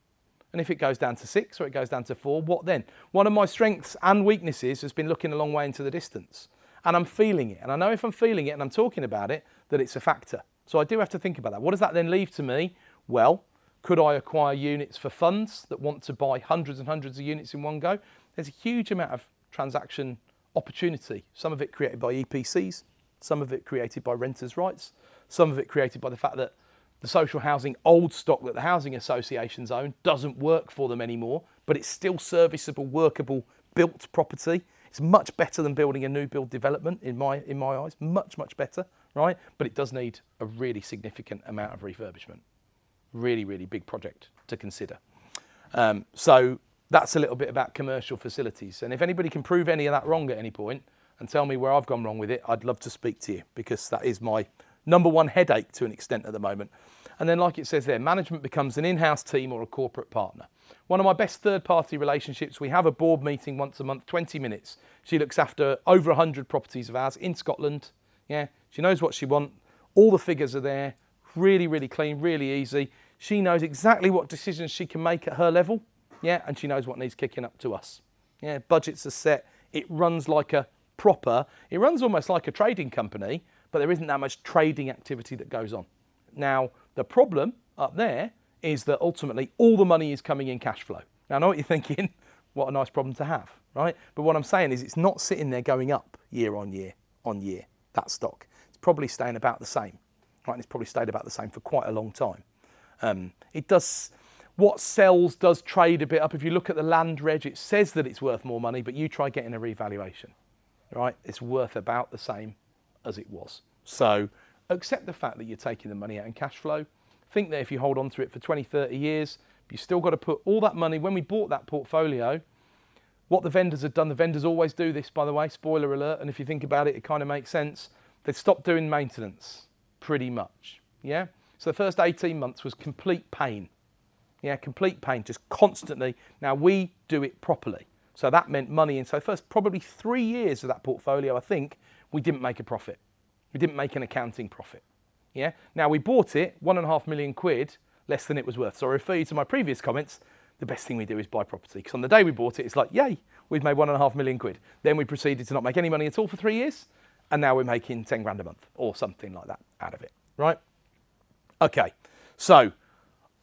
And if it goes down to 6 or it goes down to 4, what then? One of my strengths and weaknesses has been looking a long way into the distance. And I'm feeling it. And I know if I'm feeling it and I'm talking about it, that it's a factor. So I do have to think about that. What does that then leave to me? Well, could I acquire units for funds that want to buy hundreds and hundreds of units in one go? There's a huge amount of transaction opportunity. Some of it created by EPCs, some of it created by renters' rights, some of it created by the fact that the social housing old stock that the housing associations own doesn't work for them anymore, but it's still serviceable, workable, built property. It's much better than building a new build development in my eyes, much, much better, right? But it does need a really significant amount of refurbishment. Really, really big project to consider. So that's a little bit about commercial facilities. And if anybody can prove any of that wrong at any point and tell me where I've gone wrong with it, I'd love to speak to you, because that is my number one headache to an extent at the moment. And then, like it says there, management becomes an in-house team or a corporate partner. One of my best third-party relationships, we have a board meeting once a month, 20 minutes. She looks after over 100 properties of ours in Scotland. Yeah, she knows what she wants. All the figures are there. Really, really clean, really easy. She knows exactly what decisions she can make at her level. Yeah, and she knows what needs kicking up to us. Yeah, budgets are set. It runs like a proper, it runs almost like a trading company, but there isn't that much trading activity that goes on. Now, the problem up there is that ultimately all the money is coming in cash flow. Now, I know what you're thinking, what a nice problem to have, right? But what I'm saying is it's not sitting there going up year on year on year, that stock. It's probably staying about the same, right? And it's probably stayed about the same for quite a long time. It does, what sells does trade a bit up. If you look at the land reg, it says that it's worth more money, but you try getting a revaluation, right? It's worth about the same as it was. So accept the fact that you're taking the money out in cash flow. Think that if you hold on to it for 20, 30 years, you've still got to put all that money. When we bought that portfolio, what the vendors had done, the vendors always do this, by the way, spoiler alert, and if you think about it, it kind of makes sense. They'd stopped doing maintenance, pretty much, yeah? So the first 18 months was complete pain. Yeah, complete pain, just constantly. Now, we do it properly. So that meant money. And so first probably 3 years of that portfolio, I think, we didn't make a profit. We didn't make an accounting profit. Yeah. Now, we bought it 1.5 million quid less than it was worth. So I refer you to my previous comments. The best thing we do is buy property. Because on the day we bought it, it's like, yay, we've made 1.5 million quid. Then we proceeded to not make any money at all for 3 years. And now we're making 10 grand a month or something like that out of it, right? Okay, so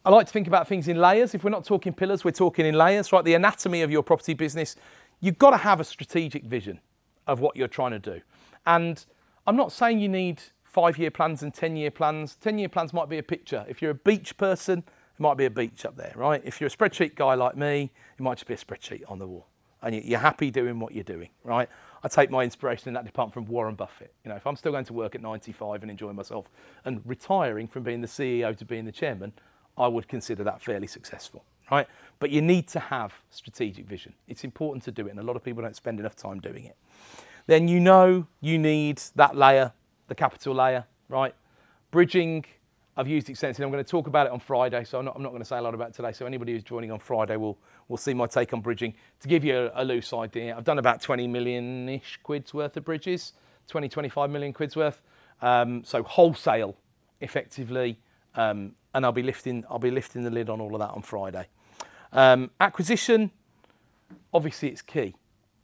I like to think about things in layers. If we're not talking pillars, we're talking in layers, right? The anatomy of your property business, you've got to have a strategic vision of what you're trying to do. And I'm not saying you need 5-year plans and 10-year plans. 10-year plans might be a picture. If you're a beach person, it might be a beach up there, right? If you're a spreadsheet guy like me, it might just be a spreadsheet on the wall. And you're happy doing what you're doing, right? I take my inspiration in that department from Warren Buffett. You know, if I'm still going to work at 95 and enjoying myself and retiring from being the CEO to being the chairman, I would consider that fairly successful, right? But you need to have strategic vision. It's important to do it, and a lot of people don't spend enough time doing it. Then you know you need that layer, the capital layer, right? Bridging, I've used extensively. I'm going to talk about it on Friday, so I'm not going to say a lot about it today. So anybody who's joining on Friday will see my take on bridging. To give you a loose idea, I've done about 20 million-ish quid's worth of bridges, 20, 25 million quid's worth. So wholesale, effectively, and I'll be lifting the lid on all of that on Friday. Acquisition, obviously it's key.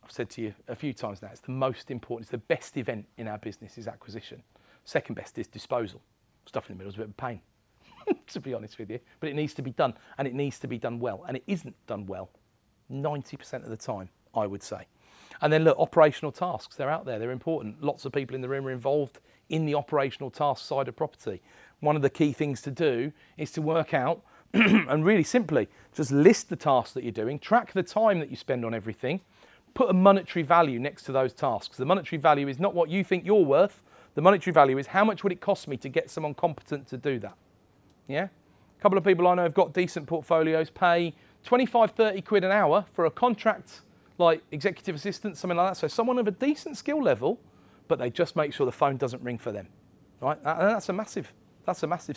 I've said to you a few times now, it's the most important, it's the best event in our business is acquisition. Second best is disposal. Stuff in the middle is a bit of a pain, to be honest with you. But it needs to be done, and it needs to be done well. And it isn't done well 90% of the time, I would say. And then look, operational tasks, they're out there, they're important. Lots of people in the room are involved in the operational task side of property. One of the key things to do is to work out, and really simply, just list the tasks that you're doing, track the time that you spend on everything, put a monetary value next to those tasks. The monetary value is not what you think you're worth. The monetary value is how much would it cost me to get someone competent to do that. Yeah? A couple of people I know have got decent portfolios, pay 25, 30 quid an hour for a contract like executive assistant, something like that. So someone of a decent skill level, but they just make sure the phone doesn't ring for them. Right? And that's a massive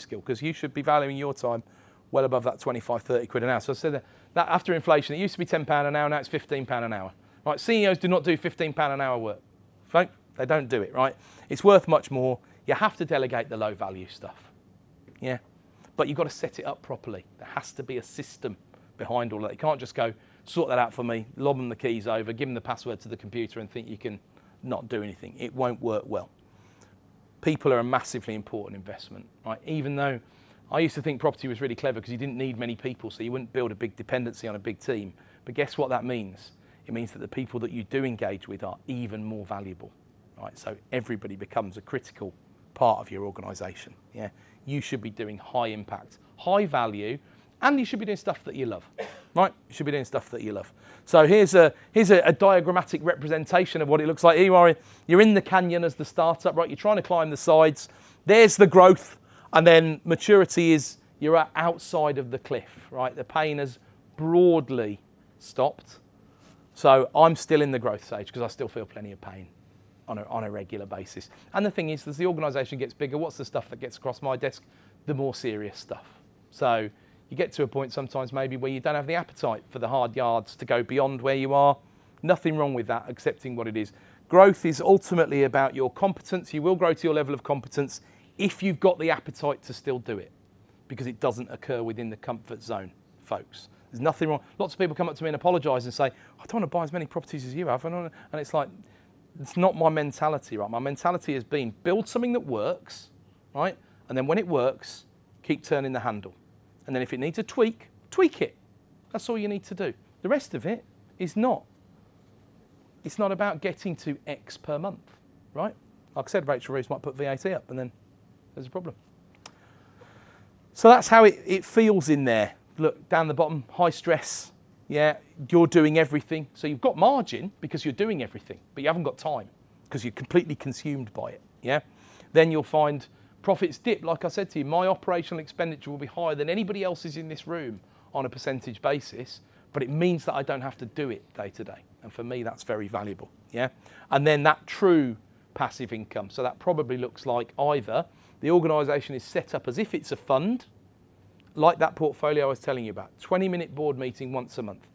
skill, because you should be valuing your time well above that 25, 30 quid an hour. So I said that after inflation, it used to be £10 an hour, now it's £15 an hour. Right? CEOs do not do £15 an hour work. Right? They don't do it, right? It's worth much more. You have to delegate the low value stuff. Yeah? But you've got to set it up properly. There has to be a system behind all that. You can't just go, sort that out for me, lob them the keys over, give them the password to the computer and think you can not do anything. It won't work well. People are a massively important investment, right? Even though I used to think property was really clever because you didn't need many people, so you wouldn't build a big dependency on a big team. But guess what that means? It means that the people that you do engage with are even more valuable, right? So everybody becomes a critical part of your organisation. Yeah, you should be doing high impact, high value, and you should be doing stuff that you love, right? You should be doing stuff that you love. So here's a diagrammatic representation of what it looks like. Here you are, you're in the canyon as the startup, right? You're trying to climb the sides. There's the growth, and then maturity is you're outside of the cliff, right? The pain has broadly stopped. So I'm still in the growth stage because I still feel plenty of pain on a regular basis. And the thing is, as the organisation gets bigger, what's the stuff that gets across my desk? The more serious stuff. So you get to a point sometimes maybe where you don't have the appetite for the hard yards to go beyond where you are. Nothing wrong with that, accepting what it is. Growth is ultimately about your competence. You will grow to your level of competence if you've got the appetite to still do it, because it doesn't occur within the comfort zone, folks. There's nothing wrong. Lots of people come up to me and apologise and say, I don't want to buy as many properties as you have. And it's like, it's not my mentality, right? My mentality has been build something that works, right? And then when it works, keep turning the handle. And then if it needs a tweak, tweak it. That's all you need to do. The rest of it is not. It's not about getting to X per month, right? Like I said, Rachel Reeves might put VAT up and then there's a problem. So that's how it feels in there. Look, down the bottom, high stress. Yeah, you're doing everything. So you've got margin because you're doing everything, but you haven't got time because you're completely consumed by it. Yeah. Then you'll find profits dip. Like I said to you, my operational expenditure will be higher than anybody else's in this room on a percentage basis, but it means that I don't have to do it day to day. And for me, that's very valuable. Yeah. And then that true passive income. So that probably looks like either the organisation is set up as if it's a fund, like that portfolio I was telling you about, 20-minute board meeting once a month.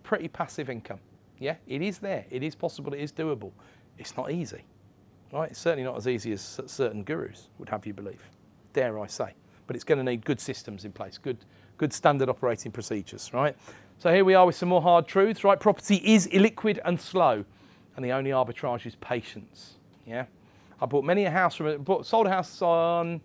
Pretty passive income. Yeah, it is there. It is possible. It is doable. It's not easy, right? It's certainly not as easy as certain gurus would have you believe, dare I say. But it's going to need good systems in place, good standard operating procedures, right? So here we are with some more hard truths, right? Property is illiquid and slow, and the only arbitrage is patience, yeah? I bought sold a house on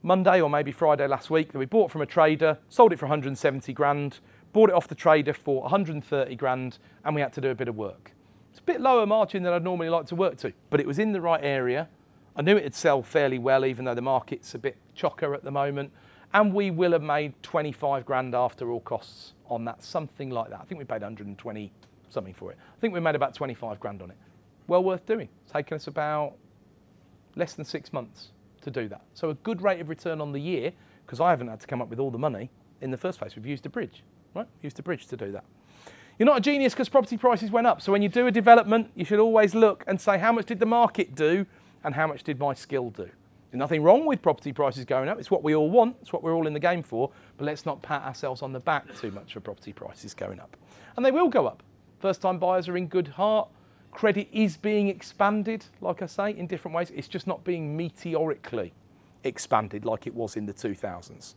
Monday or maybe Friday last week that we bought from a trader, sold it for 170 grand, bought it off the trader for 130 grand, and we had to do a bit of work. It's a bit lower margin than I'd normally like to work to, but it was in the right area. I knew it'd sell fairly well, even though the market's a bit chocker at the moment, and we will have made 25 grand after all costs on that, something like that. I think we paid 120 something for it. I think we made about 25 grand on it. Well worth doing. It's taken us about less than 6 months to do that. So a good rate of return on the year, because I haven't had to come up with all the money in the first place. We've used a bridge, right? Used a bridge to do that. You're not a genius because property prices went up. So when you do a development, you should always look and say, how much did the market do and how much did my skill do? There's nothing wrong with property prices going up. It's what we all want. It's what we're all in the game for. But let's not pat ourselves on the back too much for property prices going up. And they will go up. First-time buyers are in good heart. Credit is being expanded, like I say, in different ways. It's just not being meteorically expanded like it was in the 2000s.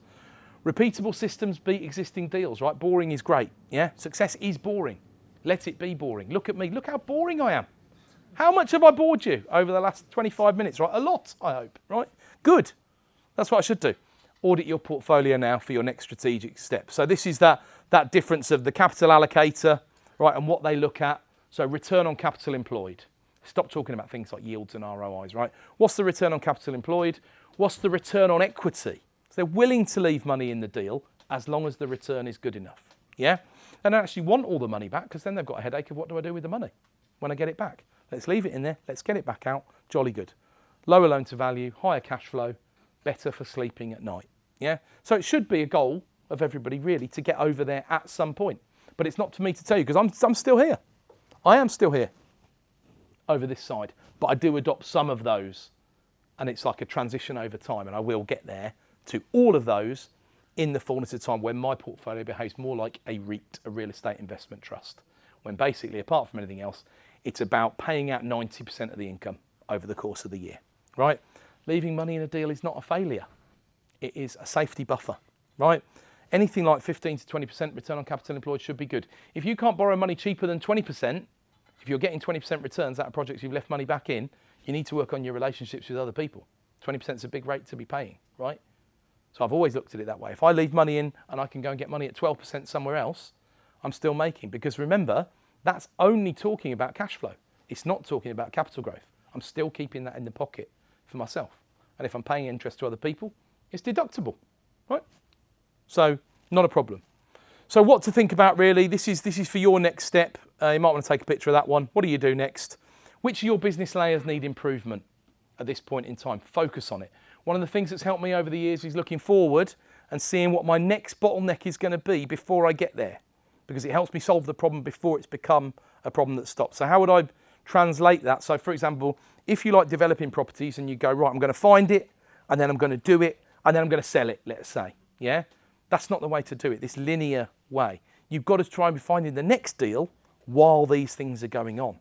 Repeatable systems beat existing deals, right? Boring is great, yeah? Success is boring. Let it be boring. Look at me. Look how boring I am. How much have I bored you over the last 25 minutes, right? A lot, I hope, right? Good. That's what I should do. Audit your portfolio now for your next strategic step. So this is that difference of the capital allocator, right, and what they look at. So return on capital employed. Stop talking about things like yields and ROIs, right? What's the return on capital employed? What's the return on equity? So they're willing to leave money in the deal as long as the return is good enough, yeah? They don't actually want all the money back because then they've got a headache of what do I do with the money when I get it back? Let's leave it in there. Let's get it back out. Jolly good. Lower loan to value, higher cash flow, better for sleeping at night. Yeah. So it should be a goal of everybody really to get over there at some point. But it's not for me to tell you because I'm still here. I am still here over this side. But I do adopt some of those. And it's like a transition over time. And I will get there to all of those in the fullness of time when my portfolio behaves more like a REIT, a real estate investment trust. When basically, apart from anything else, it's about paying out 90% of the income over the course of the year, right? Leaving money in a deal is not a failure. It is a safety buffer, right? Anything like 15 to 20% return on capital employed should be good. If you can't borrow money cheaper than 20%, if you're getting 20% returns out of projects you've left money back in, you need to work on your relationships with other people. 20% is a big rate to be paying, right? So I've always looked at it that way. If I leave money in and I can go and get money at 12% somewhere else, I'm still making. Because remember, that's only talking about cash flow. It's not talking about capital growth. I'm still keeping that in the pocket for myself. And if I'm paying interest to other people, it's deductible, right? So not a problem. So what to think about really, this is for your next step. You might want to take a picture of that one. What do you do next? Which of your business layers need improvement at this point in time? Focus on it. One of the things that's helped me over the years is looking forward and seeing what my next bottleneck is going to be before I get there, because it helps me solve the problem before it's become a problem that stops. So how would I translate that? So for example, if you like developing properties and you go, right, I'm going to find it and then I'm going to do it and then I'm going to sell it, let's say, yeah? That's not the way to do it, this linear way. You've got to try and be finding the next deal while these things are going on,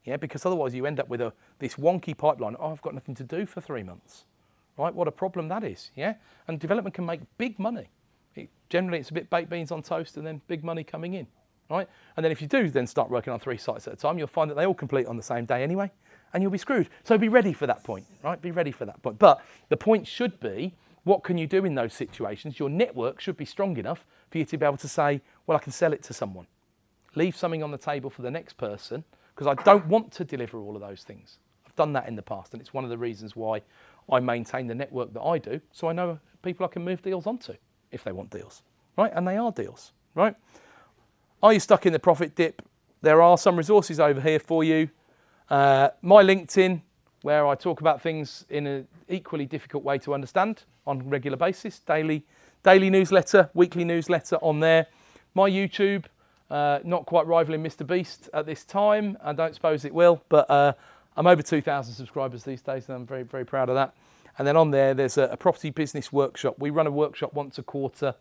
yeah? Because otherwise you end up with this wonky pipeline. Oh, I've got nothing to do for 3 months, right? What a problem that is, yeah? And development can make big money. Generally, it's a bit baked beans on toast and then big money coming in, right? And then if you do then start working on 3 sites at a time, you'll find that they all complete on the same day anyway, and you'll be screwed. So be ready for that point, right? Be ready for that point. But the point should be, what can you do in those situations? Your network should be strong enough for you to be able to say, well, I can sell it to someone. Leave something on the table for the next person, because I don't want to deliver all of those things. I've done that in the past, and it's one of the reasons why I maintain the network that I do, so I know people I can move deals onto if they want deals, right? And they are deals, right? Are you stuck in the profit dip? There are some resources over here for you. My LinkedIn, where I talk about things in an equally difficult way to understand on a regular basis. Daily newsletter, weekly newsletter on there. My YouTube, not quite rivaling Mr. Beast at this time. I don't suppose it will, but I'm over 2,000 subscribers these days, and I'm very, very proud of that. And then on there's a property business workshop. We run a workshop once a quarter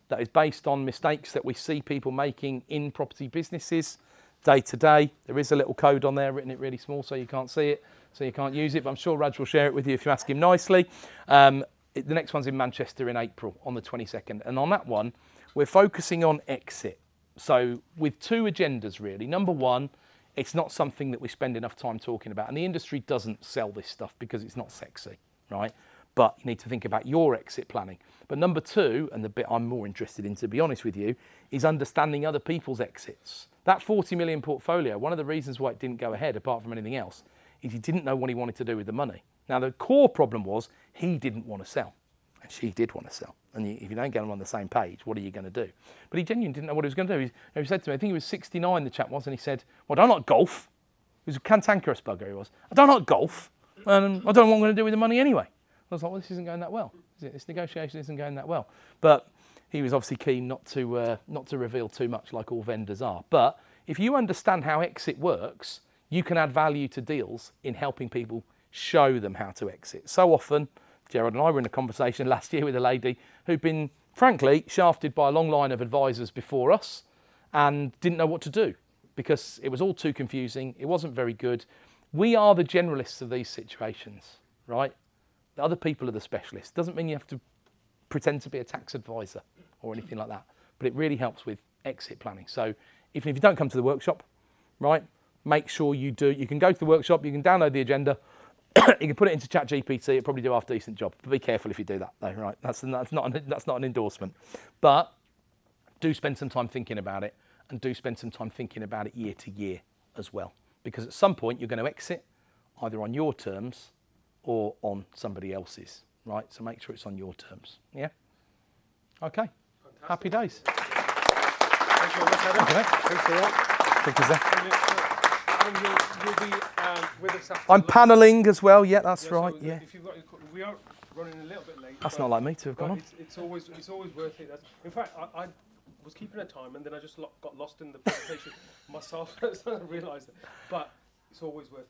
that is based on mistakes that we see people making in property businesses day to day. There is a little code on there, written it really small so you can't see it, so you can't use it, but I'm sure Raj will share it with you if you ask him nicely. The next one's in Manchester in April on the 22nd, and on that one, we're focusing on exit. So with 2 agendas really. Number one, it's not something that we spend enough time talking about, and the industry doesn't sell this stuff because it's not sexy, right? But you need to think about your exit planning. But number 2, and the bit I'm more interested in, to be honest with you, is understanding other people's exits. That 40 million portfolio, one of the reasons why it didn't go ahead, apart from anything else, is he didn't know what he wanted to do with the money. Now, the core problem was he didn't want to sell, and she did want to sell. And if you don't get them on the same page, what are you going to do? But he genuinely didn't know what he was going to do. He said to me, I think he was 69, the chap was, and he said, well, I don't like golf. He was a cantankerous bugger, he was. I don't like golf, and I don't know what I'm going to do with the money anyway. I was like, well, this isn't going that well. This negotiation isn't going that well. But he was obviously keen not to reveal too much, like all vendors are. But if you understand how exit works, you can add value to deals in helping people show them how to exit. So often, Gerard and I were in a conversation last year with a lady who'd been, frankly, shafted by a long line of advisors before us and didn't know what to do because it was all too confusing. It wasn't very good. We are the generalists of these situations, right? The other people are the specialists. Doesn't mean you have to pretend to be a tax advisor or anything like that, but it really helps with exit planning. So even if you don't come to the workshop, right? Make sure you do. You can go to the workshop, you can download the agenda, you can put it into ChatGPT. It'll probably do a half decent job. But be careful if you do that, though, right? That's not an endorsement. But do spend some time thinking about it, and do spend some time thinking about it year to year as well, because at some point you're going to exit either on your terms or on somebody else's, right? So make sure it's on your terms. Yeah. Okay. Fantastic. Happy days. Thank you very much, Adam. Okay. Thanks for that. Thank you, Zach. Adam, you'll be with us after I'm lunch. panelling as well. Yeah, that's right. So Yeah. If you've got, we are running a little bit late. That's not like me to have but gone on. it's always worth it. In fact, I was keeping a time and then I just got lost in the presentation myself. So I realised it. But it's always worth